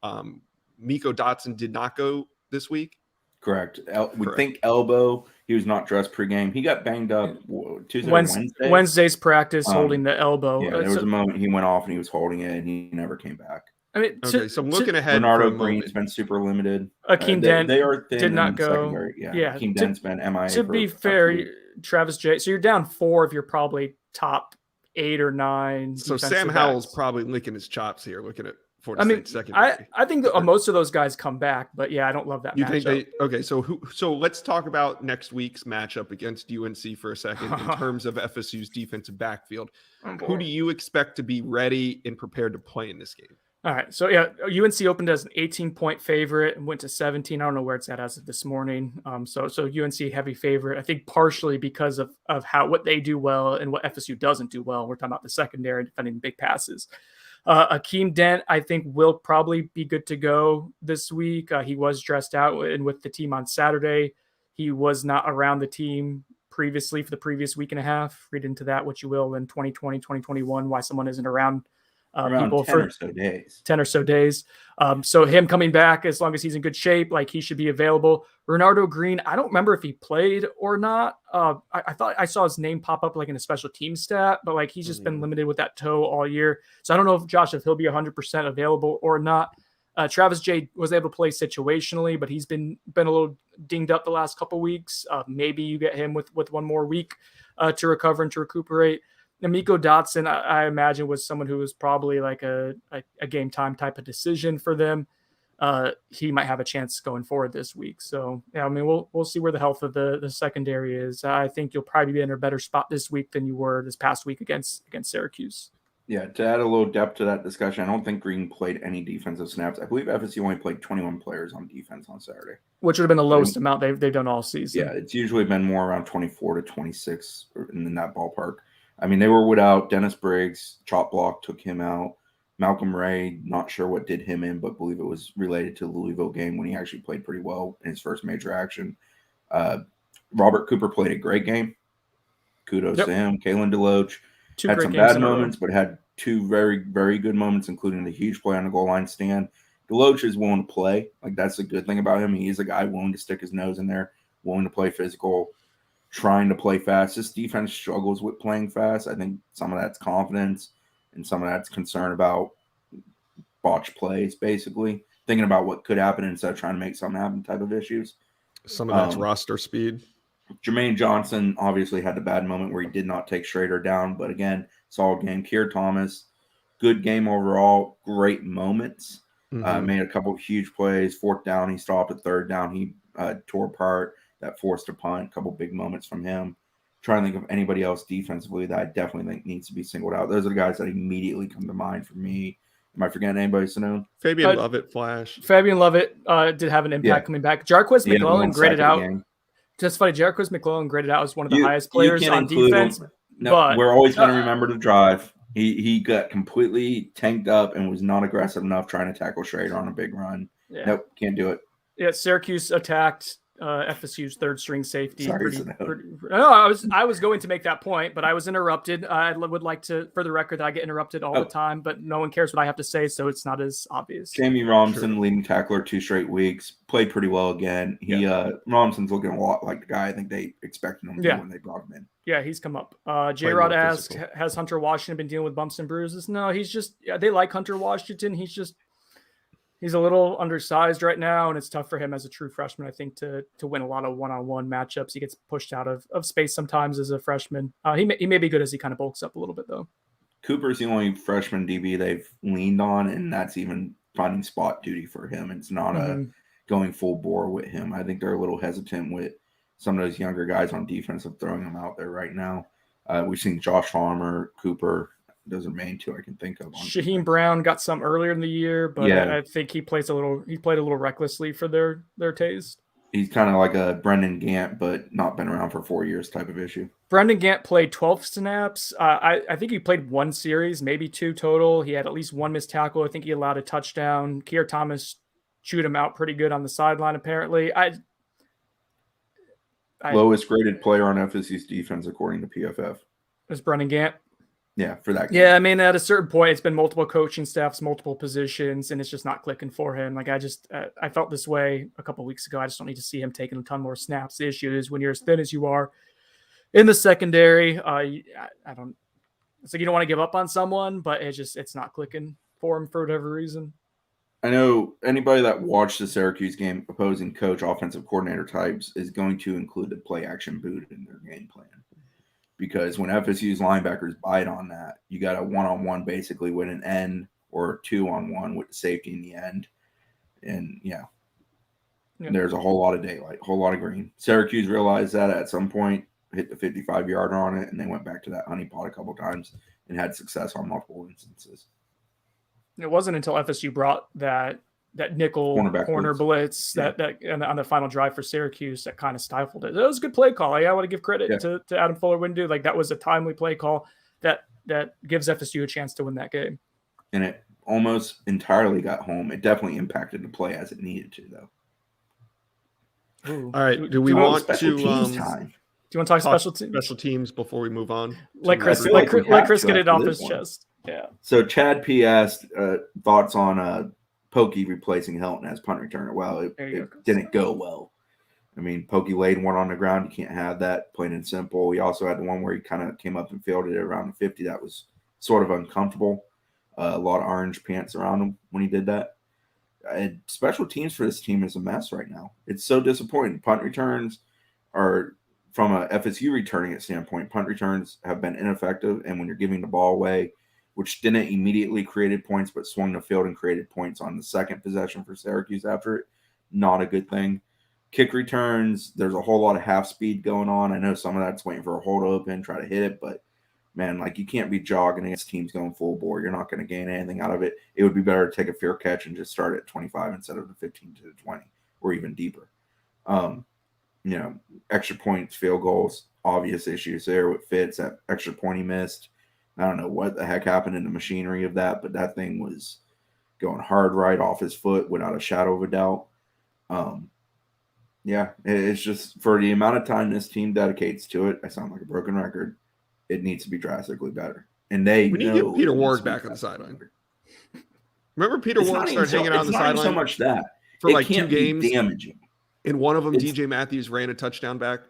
Miko Dotson did not go this week. Correct. We think elbow. He was not dressed pregame. He got banged up Tuesday or Wednesday. Wednesday's practice holding the elbow. Yeah, there was a moment he went off and he was holding it and he never came back. I mean, so I'm looking ahead. Bernardo Green has been super limited. Akeem Dent they are thin did not go. Secondary. Yeah. Akeem Dent's been MIA. To be fair, Travis J. So you're down 4 if you're probably top 8 or 9. So Sam Howell's probably licking his chops here, looking at Florida State secondary. I think most of those guys come back, but yeah, I don't love that matchup. Okay, so let's talk about next week's matchup against UNC for a second in terms of FSU's defensive backfield. Who do you expect to be ready and prepared to play in this game? All right, so yeah, UNC opened as an 18-point favorite and went to 17. I don't know where it's at as of this morning. So UNC heavy favorite. I think partially because of what they do well and what FSU doesn't do well. We're talking about the secondary defending big passes. Akeem Dent, I think, will probably be good to go this week. He was dressed out and with the team on Saturday. He was not around the team previously for the previous week and a half. Read into that what you will in 2020, 2021, why someone isn't around people 10 or so days. 10 or so days. So him coming back, as long as he's in good shape, like he should be available. Bernardo Green, I don't remember if he played or not. I thought I saw his name pop up like in a special team stat, but like he's just been limited with that toe all year. So I don't know if he'll be 100% available or not. Travis J was able to play situationally, but he's been a little dinged up the last couple weeks. Maybe you get him with one more week to recover and to recuperate. Miko Dotson, I imagine, was someone who was probably like a game time type of decision for them. He might have a chance going forward this week. So yeah, I mean, we'll see where the health of the secondary is. I think you'll probably be in a better spot this week than you were this past week against Syracuse. Yeah, to add a little depth to that discussion, I don't think Green played any defensive snaps. I believe FSU only played 21 players on defense on Saturday, which would have been the lowest amount they've done all season. Yeah, it's usually been more around 24 to 26 in that ballpark. I mean, they were without Dennis Briggs. Chop block took him out. Malcolm Ray, not sure what did him in, but believe it was related to the Louisville game when he actually played pretty well in his first major action. Robert Cooper played a great game. Kudos to him. Kalen DeLoach had some bad moments, but had 2 very, very good moments, including the huge play on the goal line stand. DeLoach is willing to play. Like, that's a good thing about him. He's a guy willing to stick his nose in there, willing to play physical, trying to play fast. This defense struggles with playing fast. I think some of that's confidence and some of that's concern about botched plays, basically. Thinking about what could happen instead of trying to make something happen type of issues. Some of that's roster speed. Jermaine Johnson obviously had the bad moment where he did not take Schrader down, but again, solid game. Keir Thomas, good game overall, great moments. Made a couple of huge plays. 4th down, he stopped. At 3rd down, he tore apart. That forced a punt. A couple big moments from him. trying to think of anybody else defensively that I definitely think needs to be singled out. Those are the guys that immediately come to mind for me. Am I forgetting anybody, Sano? Fabian Lovett flash. Fabian Lovett did have an impact coming back. Jarquez McClellan graded out. Just funny, Jarquez McClellan graded out as one of the highest players on defense. No, but we're always going to remember to drive. He got completely tanked up and was not aggressive enough trying to tackle Schrader on a big run. Yeah. Nope, can't do it. Yeah, Syracuse attacked FSU's third string safety. Sorry, no, I was going to make that point, but I was interrupted. I would like to, for the record, that I get interrupted all the time, but no one cares what I have to say, so it's not as obvious. Jamie Robinson, leading tackler 2 straight weeks, played pretty well again. Robinson's looking a lot like the guy I think they expected him to when they brought him in. Yeah, he's come up. J-Rod asks, has Hunter Washington been dealing with bumps and bruises? No, he's just they like Hunter Washington. He's a little undersized right now, and it's tough for him as a true freshman, I think, to win a lot of one-on-one matchups. He gets pushed out of space sometimes as a freshman. He may be good as he kind of bulks up a little bit, though. Cooper's the only freshman DB they've leaned on, and that's even finding spot duty for him. It's not going full bore with him. I think they're a little hesitant with some of those younger guys on defense of throwing them out there right now. We've seen Josh Farmer, Cooper. Those are main 2 I can think of. Shaheem Brown got some earlier in the year, but I think he played a little recklessly for their taste. He's kind of like a Brennan Gant, but not been around for 4 years type of issue. Brendan Gant played 12 snaps. I think he played 1 series, maybe 2 total. He had at least 1 missed tackle. I think he allowed a touchdown. Keir Thomas chewed him out pretty good on the sideline, apparently. Lowest graded player on FSU's defense, according to PFF. Was Brendan Gant. Yeah, for that game. Yeah, I mean, at a certain point, it's been multiple coaching staffs, multiple positions, and it's just not clicking for him. Like, I felt this way a couple of weeks ago. I just don't need to see him taking a ton more snaps. The issue is when you're as thin as you are in the secondary, I don't – it's like you don't want to give up on someone, but it's not clicking for him for whatever reason. I know anybody that watched the Syracuse game, opposing coach, offensive coordinator types, is going to include the play-action boot in their game plan. Because when FSU's linebackers bite on that, you got a one-on-one basically with an end or 2-on-1 with the safety in the end. And, there's a whole lot of daylight, a whole lot of green. Syracuse realized that at some point, hit the 55-yarder on it, and they went back to that honeypot a couple times and had success on multiple instances. It wasn't until FSU brought that nickel corner blitz that on the final drive for Syracuse that kind of stifled it. It was a good play call. I want to give credit to Adam Fuller-Windu. Like, that was a timely play call that gives FSU a chance to win that game. And it almost entirely got home. It definitely impacted the play as it needed to, though. Ooh. All right. Do we want to do you want to talk special teams? Special teams before we move on? Let Chris get it off his chest. Yeah. So Chad P asked thoughts on Pokey replacing Helton as punt returner. Well, it didn't go well. I mean, Pokey laid one on the ground. You can't have that, plain and simple. He also had the one where he kind of came up and fielded it around the 50. That was sort of uncomfortable. A lot of orange pants around him when he did that. And special teams for this team is a mess right now. It's so disappointing. Punt returns are, from a FSU returning it standpoint, punt returns have been ineffective. And when you're giving the ball away, which didn't immediately created points, but swung the field and created points on the second possession for Syracuse after it, not a good thing. Kick returns, there's a whole lot of half speed going on. I know some of that's waiting for a hold open, try to hit it, but man, like, you can't be jogging against teams going full bore. You're not going to gain anything out of it. It would be better to take a fair catch and just start at 25 instead of the 15 to the 20 or even deeper. Extra points, field goals, obvious issues there with Fitz. That extra point he missed. I don't know what the heck happened in the machinery of that, but that thing was going hard right off his foot without a shadow of a doubt. It's just, for the amount of time this team dedicates to it, I sound like a broken record. It needs to be drastically better. And we need to get Peter Ward back on the sideline. Remember Peter Ward started hanging out on the sideline? So much that. For like 2 games. Damaging. In one of them, DJ Matthews ran a touchdown back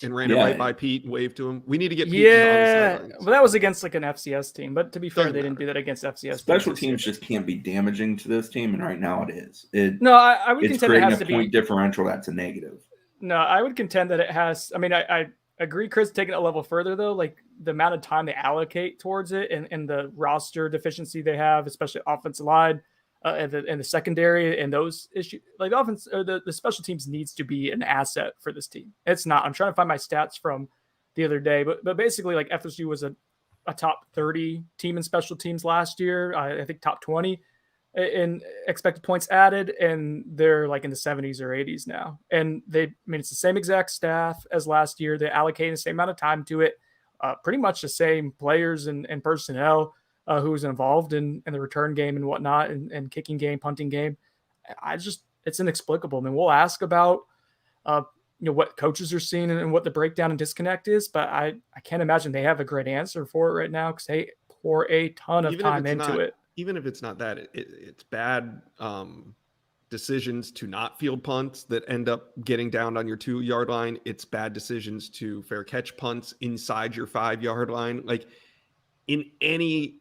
and ran it right by Pete and waved to him. We need to get Pete on the sidelines. Well, that was against like an FCS team. But to be fair, they didn't do that against FCS. Special teams just can't be damaging to this team, and right now it is. I would contend it has to be. It's creating a point differential that's a negative. No, I would contend that it has. I mean, I agree, Chris, taking it a level further, though. Like, the amount of time they allocate towards it and the roster deficiency they have, especially offensive line and the secondary and those issues. Like, offense or the special teams needs to be an asset for this team. It's not. I'm trying to find my stats from the other day. But basically, like FSU was a top 30 team in special teams last year. I think top 20 in expected points added, and they're like in the 70s or 80s now. And it's the same exact staff as last year. They're allocating the same amount of time to it. Pretty much the same players and personnel who's involved in the return game and whatnot, and kicking game, punting game. It's inexplicable. I mean, we'll ask about what coaches are seeing and what the breakdown and disconnect is, but I can't imagine they have a great answer for it right now because they pour a ton of time into it. Even if it's not that, it's bad decisions to not field punts that end up getting down on your 2-yard line. It's bad decisions to fair catch punts inside your 5-yard line. Like in any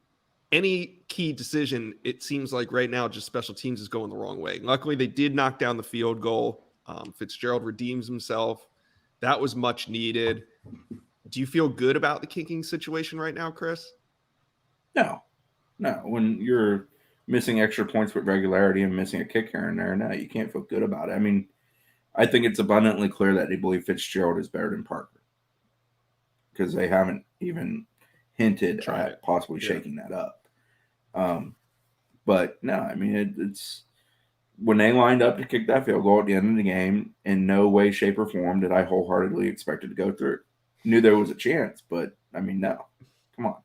key decision, it seems like right now just special teams is going the wrong way. Luckily, they did knock down the field goal. Fitzgerald redeems himself. That was much needed. Do you feel good about the kicking situation right now, Chris? No. When you're missing extra points with regularity and missing a kick here and there, no, you can't feel good about it. I mean, I think it's abundantly clear that they believe Fitzgerald is better than Parker because they haven't even hinted at possibly shaking that up. But no, I mean, it's when they lined up to kick that field goal at the end of the game, in no way, shape, or form did I wholeheartedly expect it to go through. Knew there was a chance, but I mean, no, come on.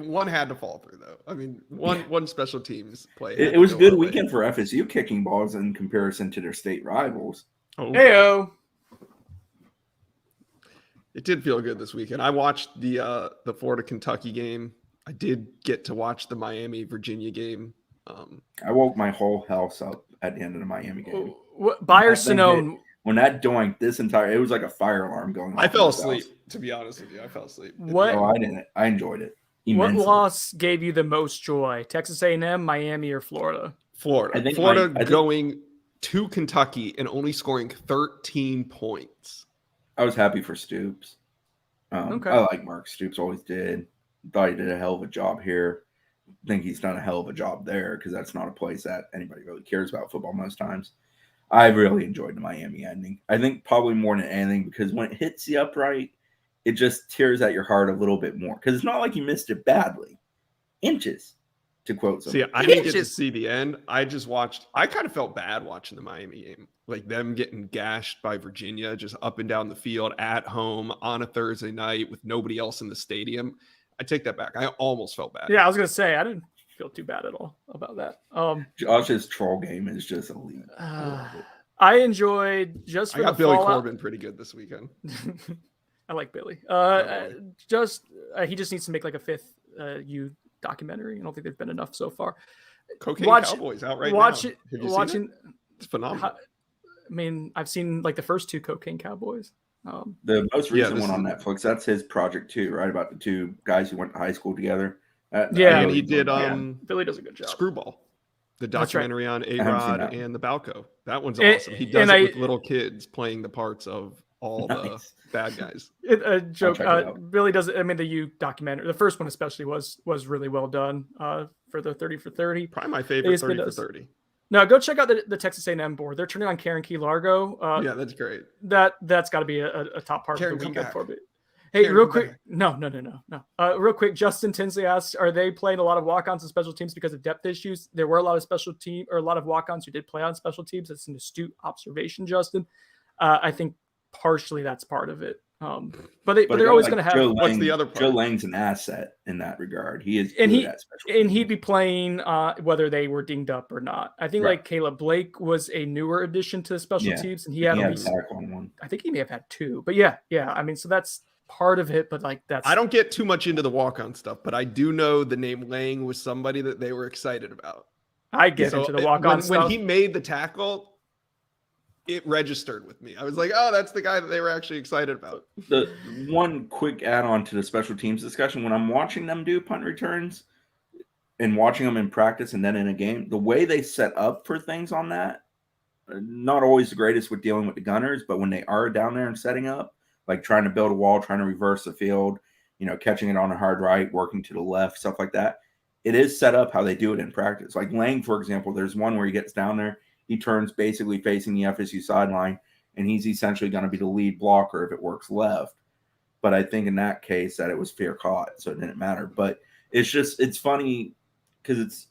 One had to fall through, though. I mean, one special teams play. It was a good weekend for FSU kicking balls in comparison to their state rivals. Heyo. It did feel good this weekend. I watched the Florida Kentucky game. I did get to watch the Miami Virginia game. I woke my whole house up at the end of the Miami game. Buyer Sinone. When that doinked, it was like a fire alarm going off. I fell asleep, to be honest with you. I fell asleep. What? No, I didn't. I enjoyed it immensely. What loss gave you the most joy? Texas A&M, Miami, or Florida? Florida. I think going to Kentucky and only scoring 13 points. I was happy for Stoops. Okay. I like Mark Stoops, always did. Thought he did a hell of a job here. Think he's done a hell of a job there because that's not a place that anybody really cares about football most times. I really enjoyed the Miami ending. I think probably more than anything because when it hits the upright, it just tears at your heart a little bit more because it's not like you missed it badly. Inches, to quote something. See, I didn't get to see the end. I just watched. I kind of felt bad watching the Miami game. Like them getting gashed by Virginia just up and down the field at home on a Thursday night with nobody else in the stadium. I take that back. I almost felt bad. Yeah, I was going to say, I didn't feel too bad at all about that. Josh's troll game is just elite. I enjoyed just for I got Billy Corbin pretty good this weekend. I like Billy. He just needs to make like a 5th U documentary. I don't think they've been enough so far. Cocaine Cowboys out right now. Have you seen it? It's phenomenal. I mean, I've seen like the first 2 Cocaine Cowboys. The most recent one on Netflix, that's his project too, right? About the 2 guys who went to high school together. And he did Billy does a good job. Screwball, the documentary on A-Rod and the Balco. That one's awesome. He does it with little kids playing the parts of all the bad guys. A joke. Billy does it. I mean, the U documentary, the first one especially, was really well done for the 30 for 30. Probably my favorite 30 for 30. No, go check out the Texas A&M board. They're turning on Karen Key Largo. Yeah, that's great. That's got to be a top part Karen, of the weekend for me. Hey, Karen, real quick. No. Real quick, Justin Tinsley asks, are they playing a lot of walk-ons and special teams because of depth issues? There were a lot of walk-ons who did play on special teams. That's an astute observation, Justin. I think partially that's part of it. But they're always going to have. What's the other part? Joe Lang's an asset in that regard. He is, and he'd be playing whether they were dinged up or not. I think like Caleb Blake was a newer addition to special teams, and he had at least one. I think he may have had 2, but yeah. I mean, so that's part of it. But like that's. I don't get too much into the walk-on stuff, but I do know the name Lang was somebody that they were excited about. I get into the walk-on stuff when he made the tackle. It registered with me. I was like, oh, that's the guy that they were actually excited about. The one quick add-on to the special teams discussion, when I'm watching them do punt returns and watching them in practice and then in a game, the way they set up for things on that, not always the greatest with dealing with the gunners, but when they are down there and setting up, like trying to build a wall, trying to reverse the field, catching it on a hard right, working to the left, stuff like that, it is set up how they do it in practice. Like Lang, for example, there's one where he gets down there, he turns basically facing the FSU sideline, and he's essentially going to be the lead blocker if it works left. But I think in that case that it was fair caught, so it didn't matter. But it's funny because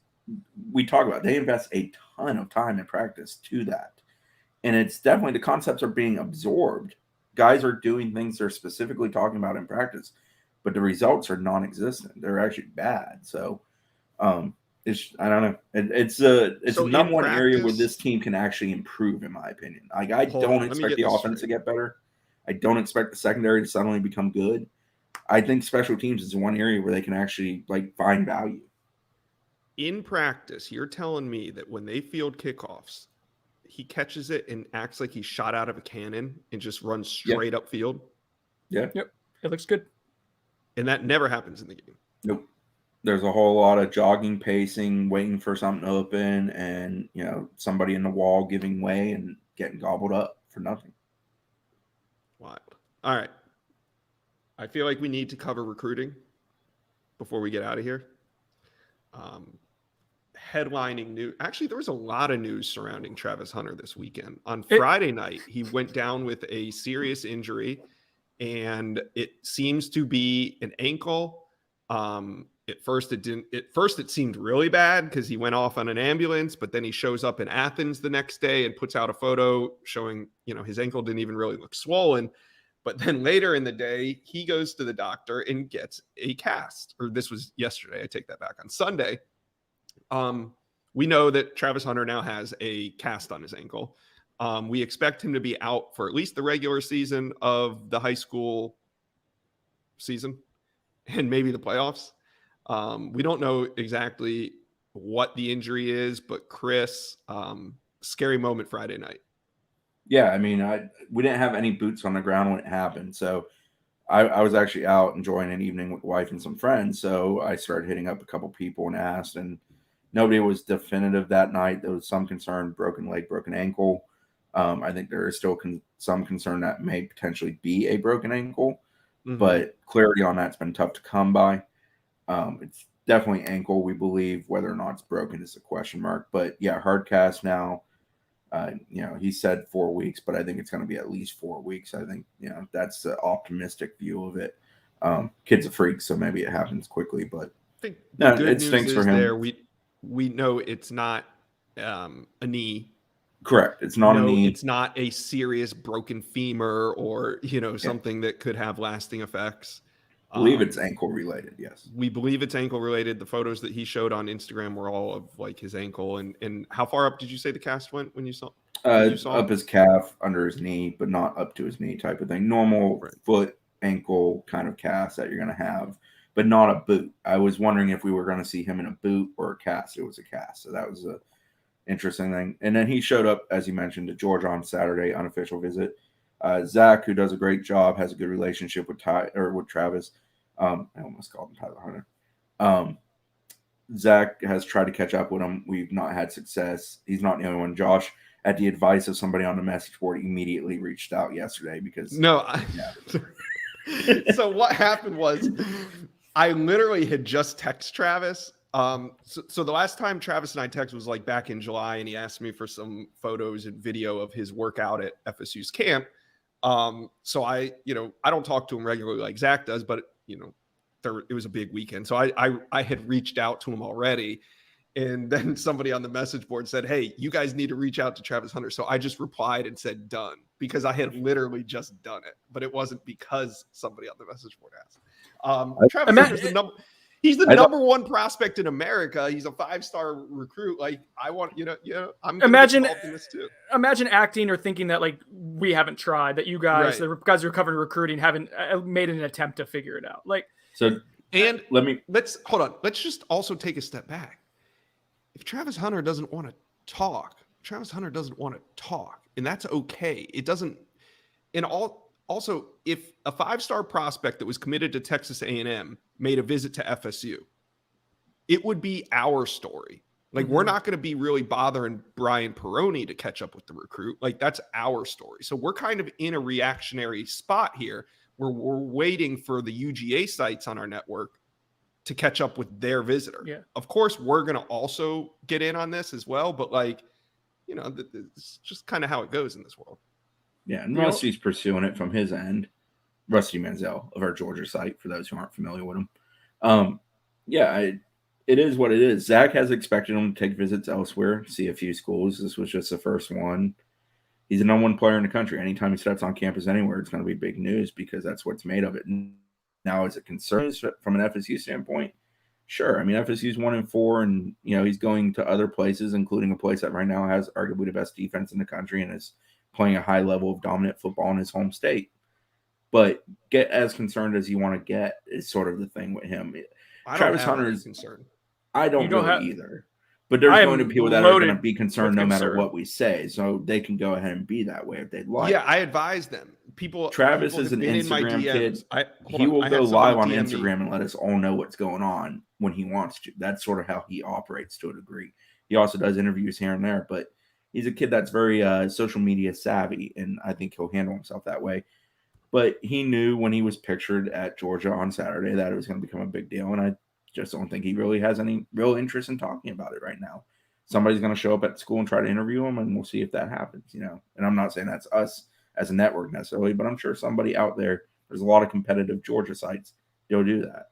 we talk about they invest a ton of time and practice to that. And it's definitely the concepts are being absorbed. Guys are doing things they're specifically talking about in practice, but the results are non-existent. They're actually bad. So I don't know. It's the number one area where this team can actually improve, in my opinion. Like I don't expect the offense to get better. I don't expect the secondary to suddenly become good. I think special teams is one area where they can actually like find value. In practice, you're telling me that when they field kickoffs, he catches it and acts like he's shot out of a cannon and just runs straight upfield? Yeah. Yep. It looks good. And that never happens in the game. Nope. There's a whole lot of jogging, pacing, waiting for something to open, and somebody in the wall giving way and getting gobbled up for nothing. Wild. All right. I feel like we need to cover recruiting before we get out of here. Headlining news. Actually, there was a lot of news surrounding Travis Hunter this weekend. On Friday night, he went down with a serious injury, and it seems to be an ankle. At first it seemed really bad because he went off on an ambulance, but then he shows up in Athens the next day and puts out a photo showing, his ankle didn't even really look swollen. But then later in the day, he goes to the doctor and gets a cast. Or this was yesterday. I take that back. On Sunday, we know that Travis Hunter now has a cast on his ankle. We expect him to be out for at least the regular season of the high school season and maybe the playoffs. We don't know exactly what the injury is, but Chris, scary moment Friday night. Yeah, I mean, we didn't have any boots on the ground when it happened. So I was actually out enjoying an evening with wife and some friends. So I started hitting up a couple people and asked, and nobody was definitive that night. There was some concern, broken leg, broken ankle. I think there is still some concern that may potentially be a broken ankle, but clarity on that's been tough to come by. It's definitely ankle, we believe. Whether or not it's broken is a question mark. But yeah, hard cast now. He said 4 weeks, but I think it's going to be at least 4 weeks. I think, that's the optimistic view of it. Kid's a freak, so maybe it happens quickly, but I think it stinks for him. There, we know it's not a knee. Correct. It's not a knee. It's not a serious broken femur or, something that could have lasting effects. I believe it's ankle related. Yes. We believe it's ankle related. The photos that he showed on Instagram were all of like his ankle. And how far up did you say the cast went when you saw? Up his calf, under his knee, but not up to his knee type of thing. Normal foot, ankle kind of cast that you're going to have, but not a boot. I was wondering if we were going to see him in a boot or a cast. It was a cast. So that was a interesting thing. And then he showed up, as you mentioned, to Georgia on Saturday, unofficial visit. Zach, who does a great job, has a good relationship with Travis. I almost called him Tyler Hunter. Zach has tried to catch up with him. We've not had success. He's not the only one. Josh, at the advice of somebody on the message board, immediately reached out yesterday because So what happened was I literally had just texted Travis. So the last time Travis and I texted was like back in July, and he asked me for some photos and video of his workout at FSU's camp. So I don't talk to him regularly like Zach does, but it was a big weekend. So I had reached out to him already. And then somebody on the message board said, "Hey, you guys need to reach out to Travis Hunter." So I just replied and said, "Done," because I had literally just done it, but it wasn't because somebody on the message board asked. Travis Hunter's he's the number one prospect in America. He's a 5-star recruit. Like I want, I'm imagine involved in this too. Imagine acting or thinking that like we haven't tried, that you guys, the guys who are covering recruiting, haven't made an attempt to figure it out. Like let's hold on. Let's just also take a step back. If Travis Hunter doesn't want to talk, and that's okay. It doesn't. Also, if a 5-star prospect that was committed to Texas A&M made a visit to FSU, it would be our story. Like we're not going to be really bothering Brian Peroni to catch up with the recruit. Like that's our story. So we're kind of in a reactionary spot here where we're waiting for the UGA sites on our network to catch up with their visitor. Yeah. Of course, we're going to also get in on this as well, but it's just kind of how it goes in this world. Yeah, unless he's pursuing it from his end. Rusty Manziel of our Georgia site, for those who aren't familiar with him. It is what it is. Zach has expected him to take visits elsewhere, see a few schools. This was just the first one. He's the number one player in the country. Anytime he steps on campus anywhere, it's going to be big news because that's what's made of it. Now, is it concerns from an FSU standpoint? Sure. I mean, FSU's 1-4, and he's going to other places, including a place that right now has arguably the best defense in the country and is playing a high level of dominant football in his home state. But get as concerned as you want to get is sort of the thing with him. Travis Hunter is concerned. I don't either. But there's going to be people that are going to be concerned no matter what we say. So they can go ahead and be that way if they'd like. Yeah, I advise them. Travis is an Instagram kid. He will go live on Instagram and let us all know what's going on when he wants to. That's sort of how he operates to a degree. He also does interviews here and there, but he's a kid that's very social media savvy, and I think he'll handle himself that way. But he knew when he was pictured at Georgia on Saturday that it was going to become a big deal, and I just don't think he really has any real interest in talking about it right now. Somebody's going to show up at school and try to interview him, and we'll see if that happens, And I'm not saying that's us as a network necessarily, but I'm sure somebody out there's a lot of competitive Georgia sites, they'll do that.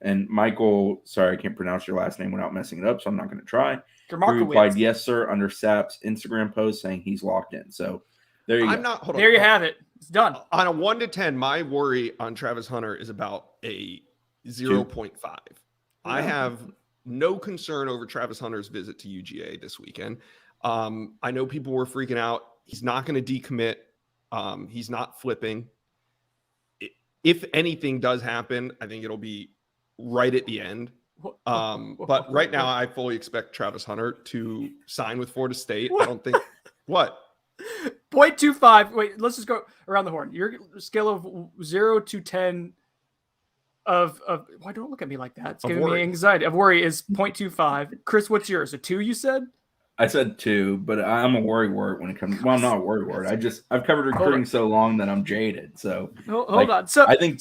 And Michael, sorry, I can't pronounce your last name without messing it up, so I'm not going to try. He replied, yes, sir, under Sapp's Instagram post saying he's locked in. So there you go. There you have it. It's done. On a 1 to 10, my worry on Travis Hunter is about a 0.5. I have no concern over Travis Hunter's visit to UGA this weekend. I know people were freaking out. He's not going to decommit. He's not flipping. If anything does happen, I think it'll be right at the end. But right now, I fully expect Travis Hunter to sign with Florida State. I don't think – what? 0.25. Wait, let's just go around the horn. Your scale of 0 to 10 of why don't look at me like that? It's giving me anxiety. Of worry is 0.25. Chris, what's yours? A 2, you said? I said 2, but I'm a worry word when it comes. Well, I'm not a worry word. I've covered recruiting so long that I'm jaded. So hold on. So I think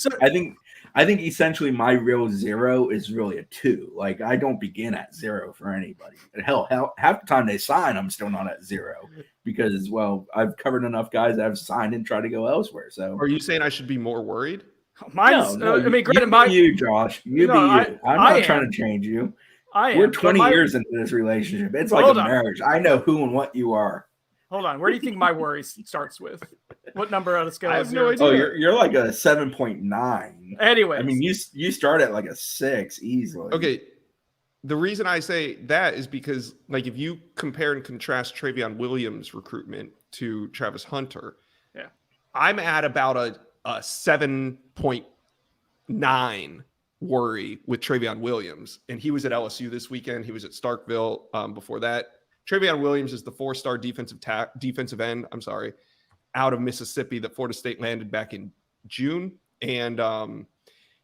essentially my real 0 is really a 2. Like I don't begin at 0 for anybody. Hell, half the time they sign, I'm still not at 0 because I've covered enough guys that have signed and tried to go elsewhere. So are you saying I should be more worried? Mine's, no, I mean, granted, you, Josh. You be you. I'm not trying to change you. We're 20 years into this relationship. It's like a marriage. I know who and what you are. Hold on. Where do you think my worry starts with? What number on the scale? I have no idea. Oh, you're like a 7.9. Anyway, I mean, you start at like a 6 easily. Okay. The reason I say that is because, like, if you compare and contrast Travion Williams' recruitment to Travis Hunter, I'm at about a 7.9 worry with Travion Williams, and he was at LSU this weekend. He was at Starkville before that. Travion Williams is the 4-star defensive end. Out of Mississippi that Florida State landed back in June, and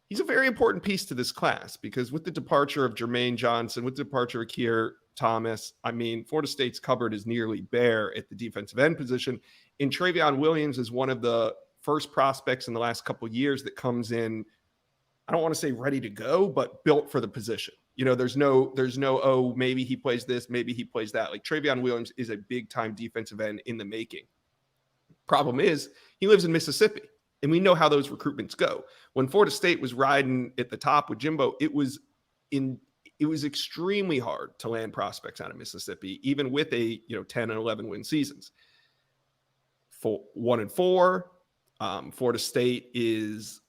he's a very important piece to this class because with the departure of Jermaine Johnson, with the departure of Keir Thomas, I mean, Florida State's cupboard is nearly bare at the defensive end position. And Travion Williams is one of the first prospects in the last couple of years that comes in, I don't want to say ready to go, but built for the position. There's no, oh, maybe he plays this, maybe he plays that. Like Travion Williams is a big time defensive end in the making. Problem is he lives in Mississippi and we know how those recruitments go. When Florida State was riding at the top with Jimbo, it was extremely hard to land prospects out of Mississippi, even with a 10 and 11 win seasons. For 1-4, Florida State is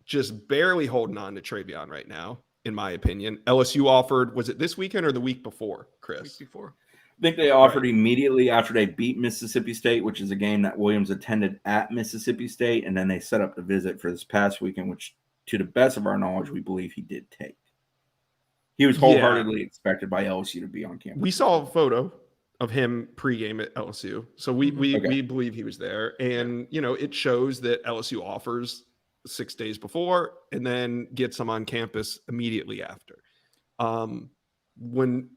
just barely holding on to Travion right now, in my opinion. LSU offered, was it this weekend or the week before, Chris? Week before. I think they offered immediately after they beat Mississippi State, which is a game that Williams attended at Mississippi State, and then they set up the visit for this past weekend, which, to the best of our knowledge, we believe he did take. He was wholeheartedly expected by LSU to be on campus. We saw a photo of him pregame at LSU, so we believe he was there, and it shows that LSU offers 6 days before and then gets him on campus immediately after. When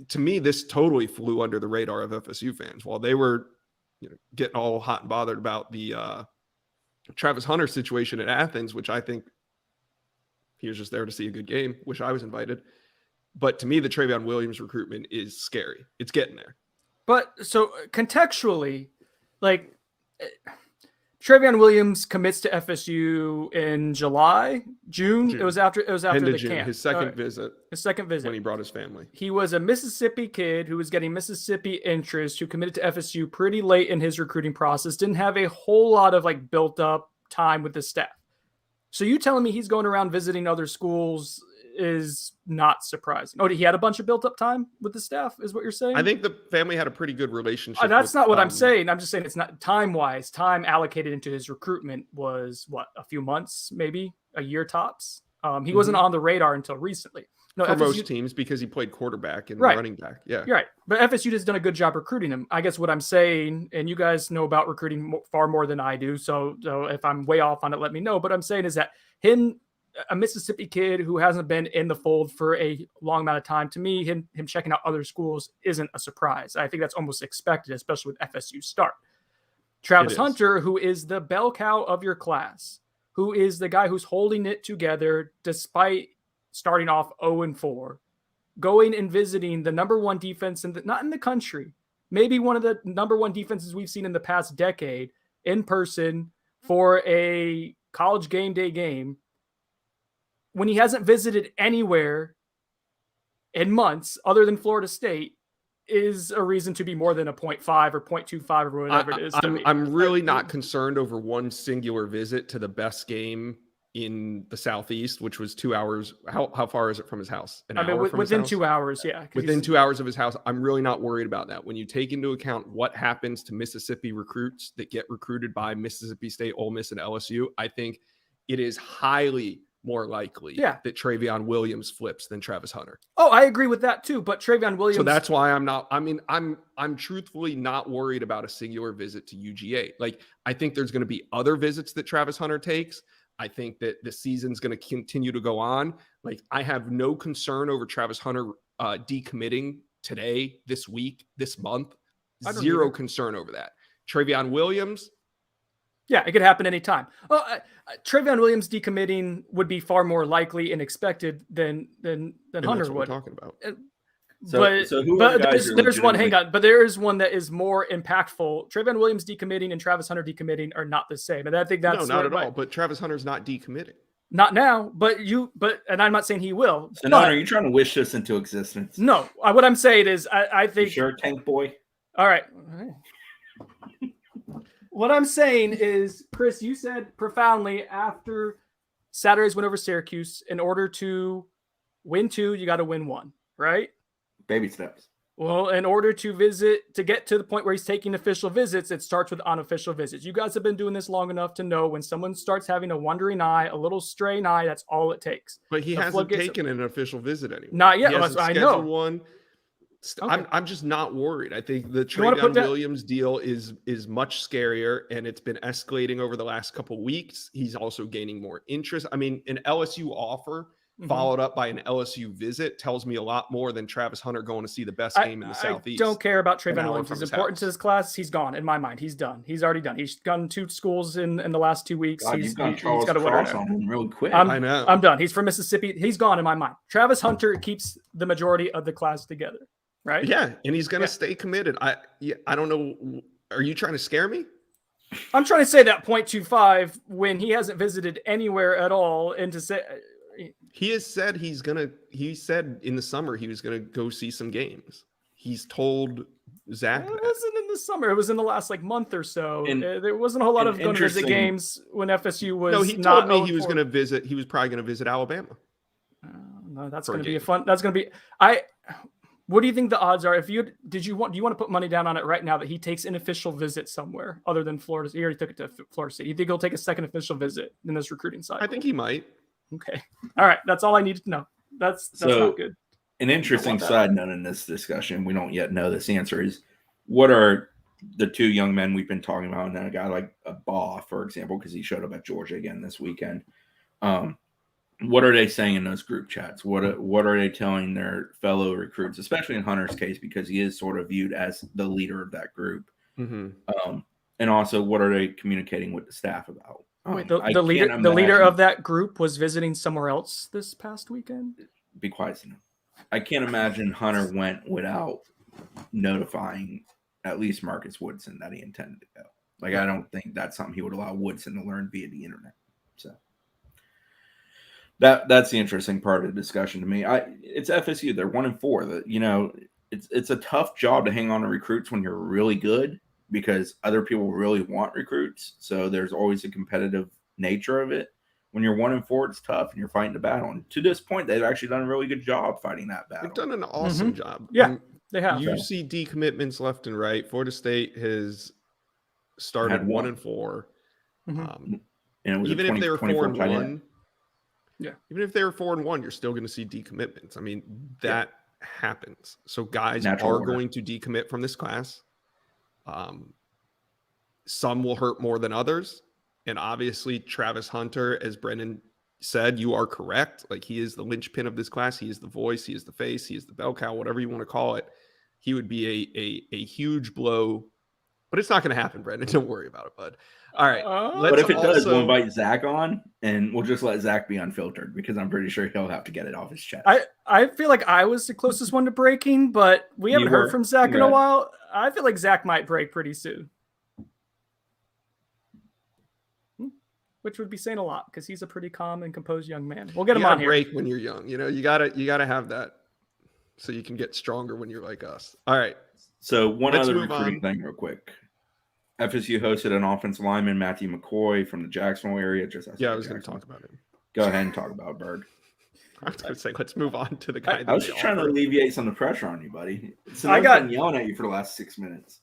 to me, this totally flew under the radar of FSU fans while they were getting all hot and bothered about the Travis Hunter situation at Athens, which I think he was just there to see a good game. Wish I was invited. But to me, the Travion Williams recruitment is scary. It's getting there. But so contextually, like Travion Williams commits to FSU in June. It was after the June. camp. His second visit. His second visit when he brought his family. He was a Mississippi kid who was getting Mississippi interest, who committed to FSU pretty late in his recruiting process. Didn't have a whole lot of like built up time with the staff. So you telling me he's going around visiting other schools is not surprising. Oh, he had a bunch of built up time with the staff, is what you're saying? I think the family had a pretty good relationship. That's not what I'm saying. I'm just saying it's not time-wise. Time allocated into his recruitment was what, a few months, maybe a year tops. He wasn't on the radar until recently. No, for FSU, most teams because he played quarterback and Right. running back. Yeah, You're right. But FSU has done a good job recruiting him. I guess what I'm saying, and you guys know about recruiting far more than I do, so if I'm way off on it, let me know. But I'm saying is that him, a Mississippi kid who hasn't been in the fold for a long amount of time, to me, him checking out other schools isn't a surprise. I think that's almost expected, especially with FSU start. Travis Hunter, who is the bell cow of your class, who is the guy who's holding it together despite starting off 0-4, going and visiting the number one defense not in the country, maybe one of the number one defenses we've seen in the past decade in person for a college game day game, when he hasn't visited anywhere in months other than Florida State, is a reason to be more than a 0.5 or 0.25 or whatever it is. I'm really not concerned over one singular visit to the best game in the Southeast, which was 2 hours. How far is it from his house? Within 2 hours, yeah. Within 2 hours of his house. I'm really not worried about that. When you take into account what happens to Mississippi recruits that get recruited by Mississippi State, Ole Miss, and LSU, I think it is highly more likely that Travion Williams flips than Travis Hunter. Oh, I agree with that too. But Travion Williams. So that's why I'm truthfully not worried about a singular visit to UGA. Like, I think there's going to be other visits that Travis Hunter takes. I think that the season's going to continue to go on. Like, I have no concern over Travis Hunter decommitting today, this week, this month. Zero concern over that. Travion Williams. Yeah, it could happen anytime. Well, Travion Williams decommitting would be far more likely and expected than Hunter that's what would. we're talking about. There's one. Hang on, but there is one that is more impactful. Travion Williams decommitting and Travis Hunter decommitting are not the same, and I think that's not at all. But Travis Hunter's not decommitting. Not now, and I'm not saying he will. So, are you trying to wish this into existence? No, what I'm saying is, I think. You sure, Tank Boy. All right. What I'm saying is, Chris, you said profoundly after Saturday's win over Syracuse, in order to win 2, you got to win 1, right? Baby steps. Well, in order to get to the point where he's taking official visits, it starts with unofficial visits. You guys have been doing this long enough to know when someone starts having a wandering eye, a little straying eye, that's all it takes. But he hasn't taken an official visit anymore. Not yet. I know. One. Okay. I'm just not worried. I think the Travion Williams deal is much scarier, and it's been escalating over the last couple of weeks. He's also gaining more interest. I mean, an LSU offer followed up by an LSU visit tells me a lot more than Travis Hunter going to see the best game in the Southeast. I don't care about Travion Williams. He's important to this class. He's gone in my mind. He's done. He's already done. He's gone 2 schools in the last 2 weeks. God, he's got a winner on him real quick. I know. I'm done. He's from Mississippi. He's gone in my mind. Travis Hunter keeps the majority of the class together. Right. Yeah, and he's going to stay committed. I don't know. Are you trying to scare me? I'm trying to say that 0.25 when he hasn't visited anywhere at all, and to say he has said he said in the summer he was going to go see some games. He's told Zach. It wasn't in the summer. It was in the last month or so. There wasn't a whole lot of going to visit games when FSU was. No, he told me he was going to visit. He was probably going to visit Alabama. No, that's going to be fun. That's going to be. What do you think the odds are? Do you want to put money down on it right now that he takes an official visit somewhere other than Florida? He already took it to Florida State. You think he'll take a second official visit in this recruiting cycle? I think he might. Okay. All right. That's all I needed to know. That's not good. An interesting side note in this discussion, we don't yet know this answer, is what are the 2 young men we've been talking about, and then a guy like a Baugh, for example, because he showed up at Georgia again this weekend. What are they saying in those group chats? What are they telling their fellow recruits, especially in Hunter's case, because he is sort of viewed as the leader of that group? Mm-hmm. And also, what are they communicating with the staff about? Wait, the leader of that group was visiting somewhere else this past weekend? Be quiet, Sino. I can't imagine Hunter went without notifying at least Marcus Woodson that he intended to go. Like, I don't think that's something he would allow Woodson to learn via the internet. So that's the interesting part of the discussion to me. It's FSU. They're 1-4. It's a tough job to hang on to recruits when you're really good because other people really want recruits. So there's always a competitive nature of it. When you're 1-4, it's tough and you're fighting the battle. And to this point, they've actually done a really good job fighting that battle. They've done an awesome job. Yeah, they have. You see decommitments left and right. Florida State has started 1-4. And it was even if they were 4-1, yeah. Even if they were 4-1, you're still going to see decommitments. I mean, that happens. So guys are going to decommit from this class. Some will hurt more than others. And obviously, Travis Hunter, as Brennan said, you are correct. Like, he is the linchpin of this class. He is the voice. He is the face. He is the bell cow, whatever you want to call it. He would be a huge blow. But it's not going to happen, Brennan. Don't worry about it, bud. All right. But if it does, we'll invite Zach on, and we'll just let Zach be unfiltered because I'm pretty sure he'll have to get it off his chest. I feel like I was the closest one to breaking, but we haven't heard from Zach in a while. I feel like Zach might break pretty soon. Which would be saying a lot because he's a pretty calm and composed young man. We'll get him on here. Break when you're young. You gotta have that so you can get stronger when you're like us. All right. So let's other recruiting thing real quick. FSU hosted an offensive lineman, Matthew McCoy, from the Jacksonville area. I was going to talk about him. Go ahead and talk about Bird. I was going to say, let's move on to the guy. I was just trying to alleviate some of the pressure on you, buddy. I got been yelling at you for the last 6 minutes.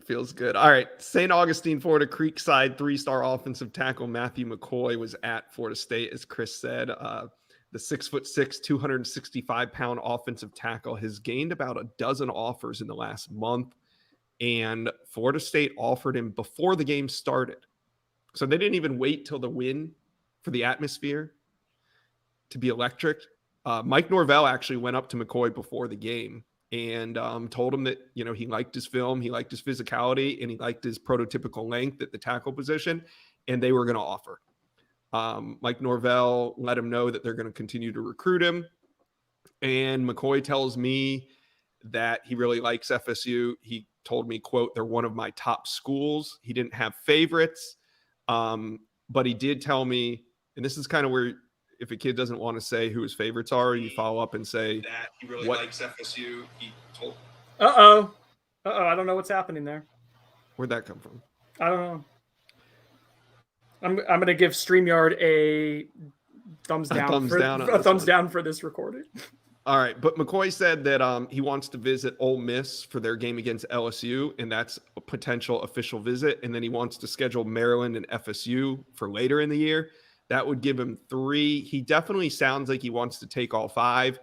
Feels good. All right. St. Augustine, Florida, Creekside, 3-star offensive tackle Matthew McCoy was at Florida State, as Chris said. The 6'6", 265-pound offensive tackle has gained about a dozen offers in the last month, and Florida State offered him before the game started. So they didn't even wait till the win for the atmosphere to be electric. Mike Norvell actually went up to McCoy before the game and told him that, he liked his film, he liked his physicality, and he liked his prototypical length at the tackle position, and they were going to offer. Mike Norvell let him know that they're going to continue to recruit him. And McCoy tells me that he really likes FSU. He told me, quote, they're one of my top schools. He didn't have favorites, but he did tell me, and this is kind of where if a kid doesn't want to say who his favorites are, you follow up and say that he really likes FSU. He told. I don't know what's happening there. Where'd that come from? I don't know. I'm going to give StreamYard a thumbs down. Thumbs down for this recording. All right, but McCoy said that he wants to visit Ole Miss for their game against LSU, and that's a potential official visit. And then he wants to schedule Maryland and FSU for later in the year. That would give him 3. He definitely sounds like he wants to take all 5,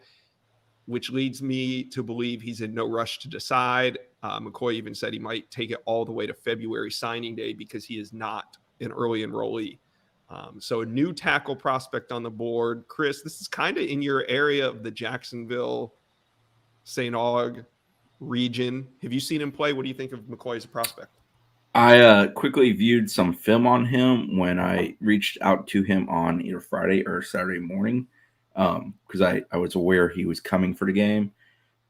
which leads me to believe he's in no rush to decide. McCoy even said he might take it all the way to February signing day because he is not an early enrollee. So a new tackle prospect on the board. Chris, this is kind of in your area of the Jacksonville, St. Aug region. Have you seen him play? What do you think of McCoy as a prospect? I quickly viewed some film on him when I reached out to him on either Friday or Saturday morning because I was aware he was coming for the game.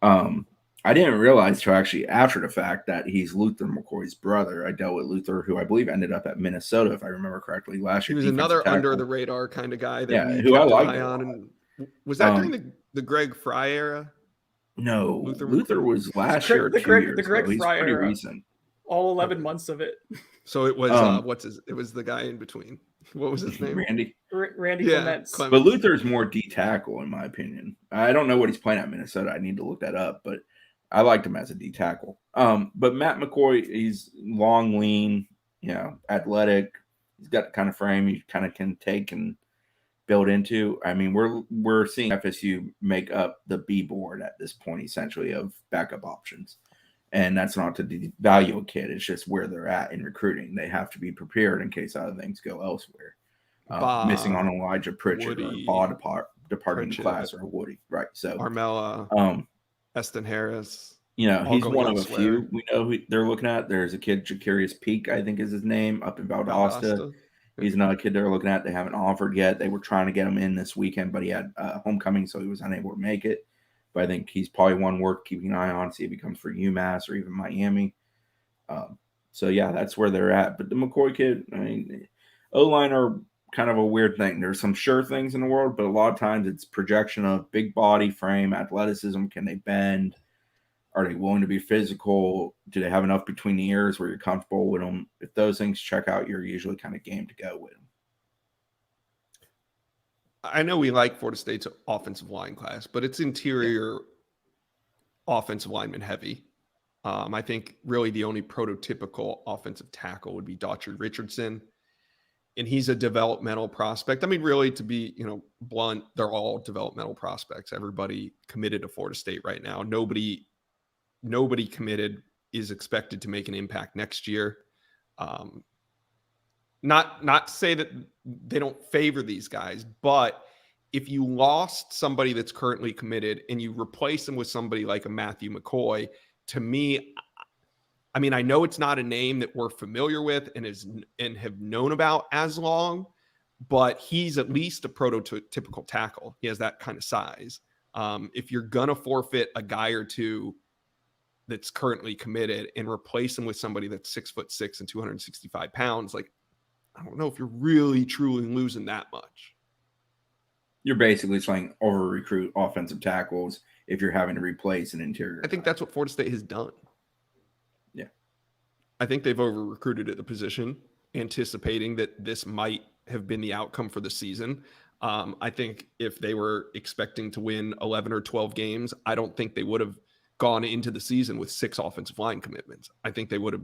I didn't realize till actually after the fact that he's Luther McCoy's brother. I dealt with Luther, who I believe ended up at Minnesota, if I remember correctly, last year. He was another under the radar kind of guy that who I liked. And was that during the Greg Fry era? No, Luther was last year or 2 years. The Greg Fry pretty era. Recent. All 11 months of it. So it was it was the guy in between. What was his name? Randy. Randy Clements. But Luther's more D tackle in my opinion. I don't know what he's playing at Minnesota. I need to look that up, but I liked him as a D tackle. But Matt McCoy, he's long, lean, athletic. He's got the kind of frame you kind of can take and build into. I mean, we're seeing FSU make up the B board at this point, essentially, of backup options. And that's not to devalue a kid. It's just where they're at in recruiting. They have to be prepared in case other things go elsewhere. Missing on Elijah Pritchard Woody, or Baugh departing the class or Woody. Right. So Armella, Eston Harris. He's one of a few we know who they're looking at. There's a kid, Jacarius Peak, I think is his name, up in Valdosta. He's another kid they're looking at. They haven't offered yet. They were trying to get him in this weekend, but he had homecoming, so he was unable to make it. But I think he's probably one worth keeping an eye on, see if he comes for UMass or even Miami. So, yeah, that's where they're at. But the McCoy kid, I mean, O-line are kind of a weird thing. There's some sure things in the world, but a lot of times it's projection of big body frame, athleticism. Can they bend? Are they willing to be physical? Do they have enough between the ears where you're comfortable with them? If those things check out, you're usually kind of game to go with them. I know we like Florida State's offensive line class, but it's interior offensive lineman heavy. I think really the only prototypical offensive tackle would be Daughtry Richardson, and he's a developmental prospect. I mean, really, to be blunt, they're all developmental prospects. Everybody committed to Florida State right now. Nobody committed is expected to make an impact next year. Not to say that they don't favor these guys, but if you lost somebody that's currently committed and you replace them with somebody like a Matthew McCoy, to me, I mean, I know it's not a name that we're familiar with and have known about as long, but he's at least a prototypical tackle. He has that kind of size. If you're gonna forfeit a guy or two that's currently committed and replace him with somebody that's 6'6" and 265 pounds, like, I don't know if you're really truly losing that much. You're basically trying over recruit offensive tackles if you're having to replace an interior. I think that's what Florida State has done. Yeah. I think they've over recruited at the position, anticipating that this might have been the outcome for the season. I think if they were expecting to win 11 or 12 games, I don't think they would have gone into the season with 6 offensive line commitments. I think they would have,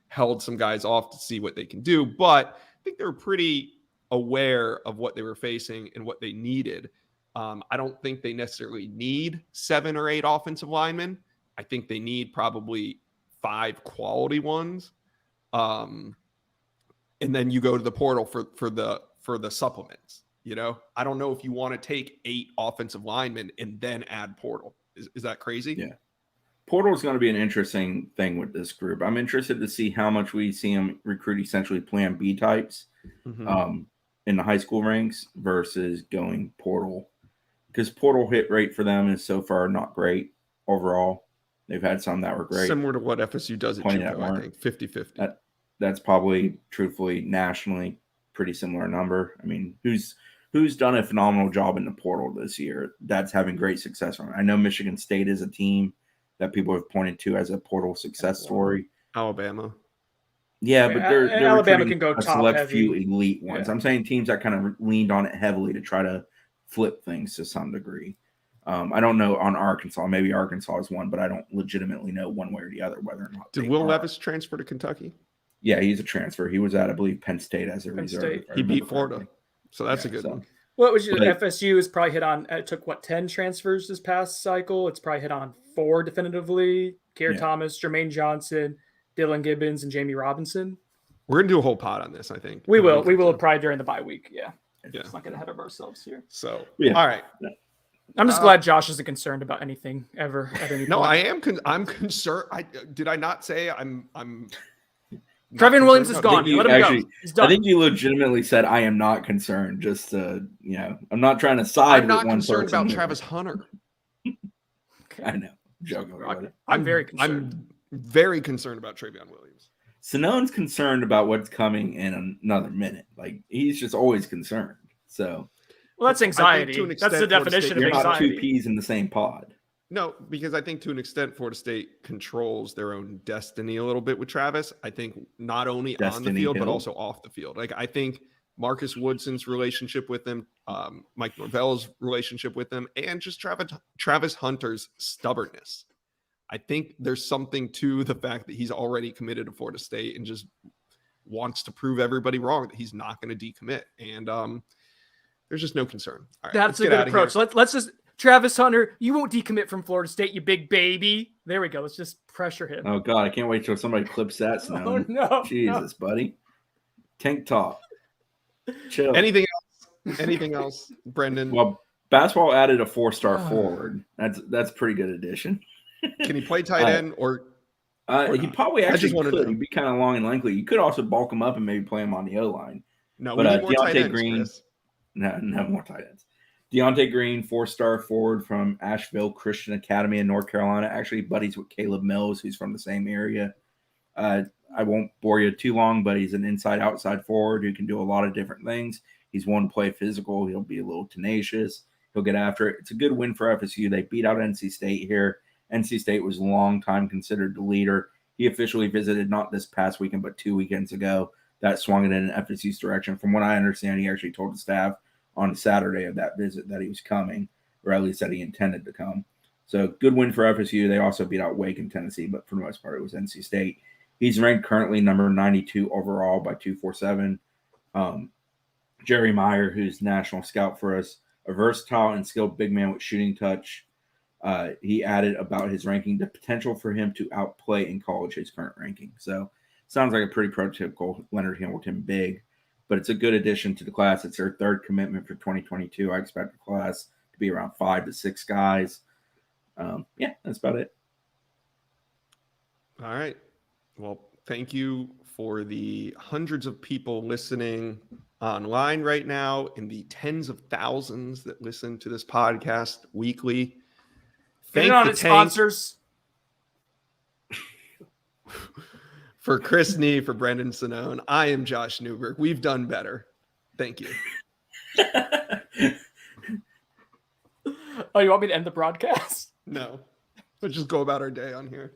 held some guys off to see what they can do, but I think they were pretty aware of what they were facing and what they needed. I don't think they necessarily need 7 or 8 offensive linemen. I think they need probably 5 quality ones. And then you go to the portal for the supplements. I don't know if you want to take 8 offensive linemen and then add portal. Is that crazy? Yeah. Portal is going to be an interesting thing with this group. I'm interested to see how much we see them recruit essentially Plan B types in the high school ranks versus going portal. Because portal hit rate for them is so far not great overall. They've had some that were great. Similar to what FSU does at JUCO, I think, 50-50. That's probably, truthfully, nationally pretty similar number. I mean, who's done a phenomenal job in the portal this year that's having great success from it? I know Michigan State is a team that people have pointed to as a portal success story. Alabama. Yeah, but they're Alabama can go a top select heavy. few elite ones. Yeah. I'm saying teams that kind of leaned on it heavily to try to flip things to some degree. I don't know on Arkansas. Maybe Arkansas is one, but I don't legitimately know one way or the other whether or not. Did Will Levis transfer to Kentucky? Yeah, he's a transfer. He was at, I believe, Penn State as a reserve. State. He beat Florida. So that's a good one. Well, FSU has probably hit on, it took 10 transfers this past cycle. It's probably hit on 4 definitively. Keir Thomas, Jermaine Johnson, Dylan Gibbons, and Jamie Robinson. We're going to do a whole pod on this, I think. We will probably during the bye week. Yeah. Let's not get ahead of ourselves here. So, yeah. All right. I'm just glad Josh isn't concerned about anything ever at any point. No, I am. I'm concerned. Did I not say I'm Trevion Williams is gone. Let him go. He's done. I think you legitimately said, I am not concerned. Just, I'm not trying to side I'm with not one concerned person about here. Travis Hunter. I know. Joking about it. I'm very concerned. I'm very concerned about Trevion Williams. Sinone's concerned about what's coming in another minute. Like, he's just always concerned. So, well, that's anxiety. That's the definition of you're not anxiety. 2 peas in the same pod. No, because I think to an extent, Florida State controls their own destiny a little bit with Travis. I think not only on the field, but also off the field. Like, I think Marcus Woodson's relationship with him, Mike Norvell's relationship with him, and just Travis Hunter's stubbornness. I think there's something to the fact that he's already committed to Florida State and just wants to prove everybody wrong that he's not going to decommit. And there's just no concern. All right, that's a good approach. Let's just Travis Hunter, you won't decommit from Florida State, you big baby. There we go. Let's just pressure him. Oh God, I can't wait till somebody clips that. Oh no, Jesus, buddy. Tank top. Chill. Anything else, Brendan? Well, basketball added a 4-star forward. That's a pretty good addition. Can he play tight end or he probably actually could. To He'd be kind of long and lengthy. You could also bulk him up and maybe play him on the O-line. No, but we need more tight ends, Green. Chris. No more tight ends. Deontay Green, 4-star forward from Asheville Christian Academy in North Carolina. Actually, buddies with Caleb Mills, who's from the same area. I I won't bore you too long, but he's an inside-outside forward who can do a lot of different things. He's one play physical. He'll be a little tenacious. He'll get after it. It's a good win for FSU. They beat out NC State here. NC State was a long time considered the leader. He officially visited not this past weekend, but 2 weekends ago. That swung it in FSU's direction. From what I understand, he actually told the staff on Saturday of that visit that he was coming, or at least that he intended to come. So good win for FSU. They also beat out Wake in Tennessee, but for the most part, it was NC State. He's ranked currently number 92 overall by 247. Jerry Meyer, who's national scout for us, a versatile and skilled big man with shooting touch. He added about his ranking the potential for him to outplay in college his current ranking. So sounds like a pretty prototypical Leonard Hamilton big, but it's a good addition to the class. It's their third commitment for 2022. I expect the class to be around 5 to 6 guys. Yeah, that's about it. All right. Well, thank you for the hundreds of people listening online right now and the tens of thousands that listen to this podcast weekly. Get it on its sponsors. For Chris Nee, for Brendan Sonnone, I am Josh Newberg. We've done better. Thank you. Oh, you want me to end the broadcast? No. Let's just go about our day on here.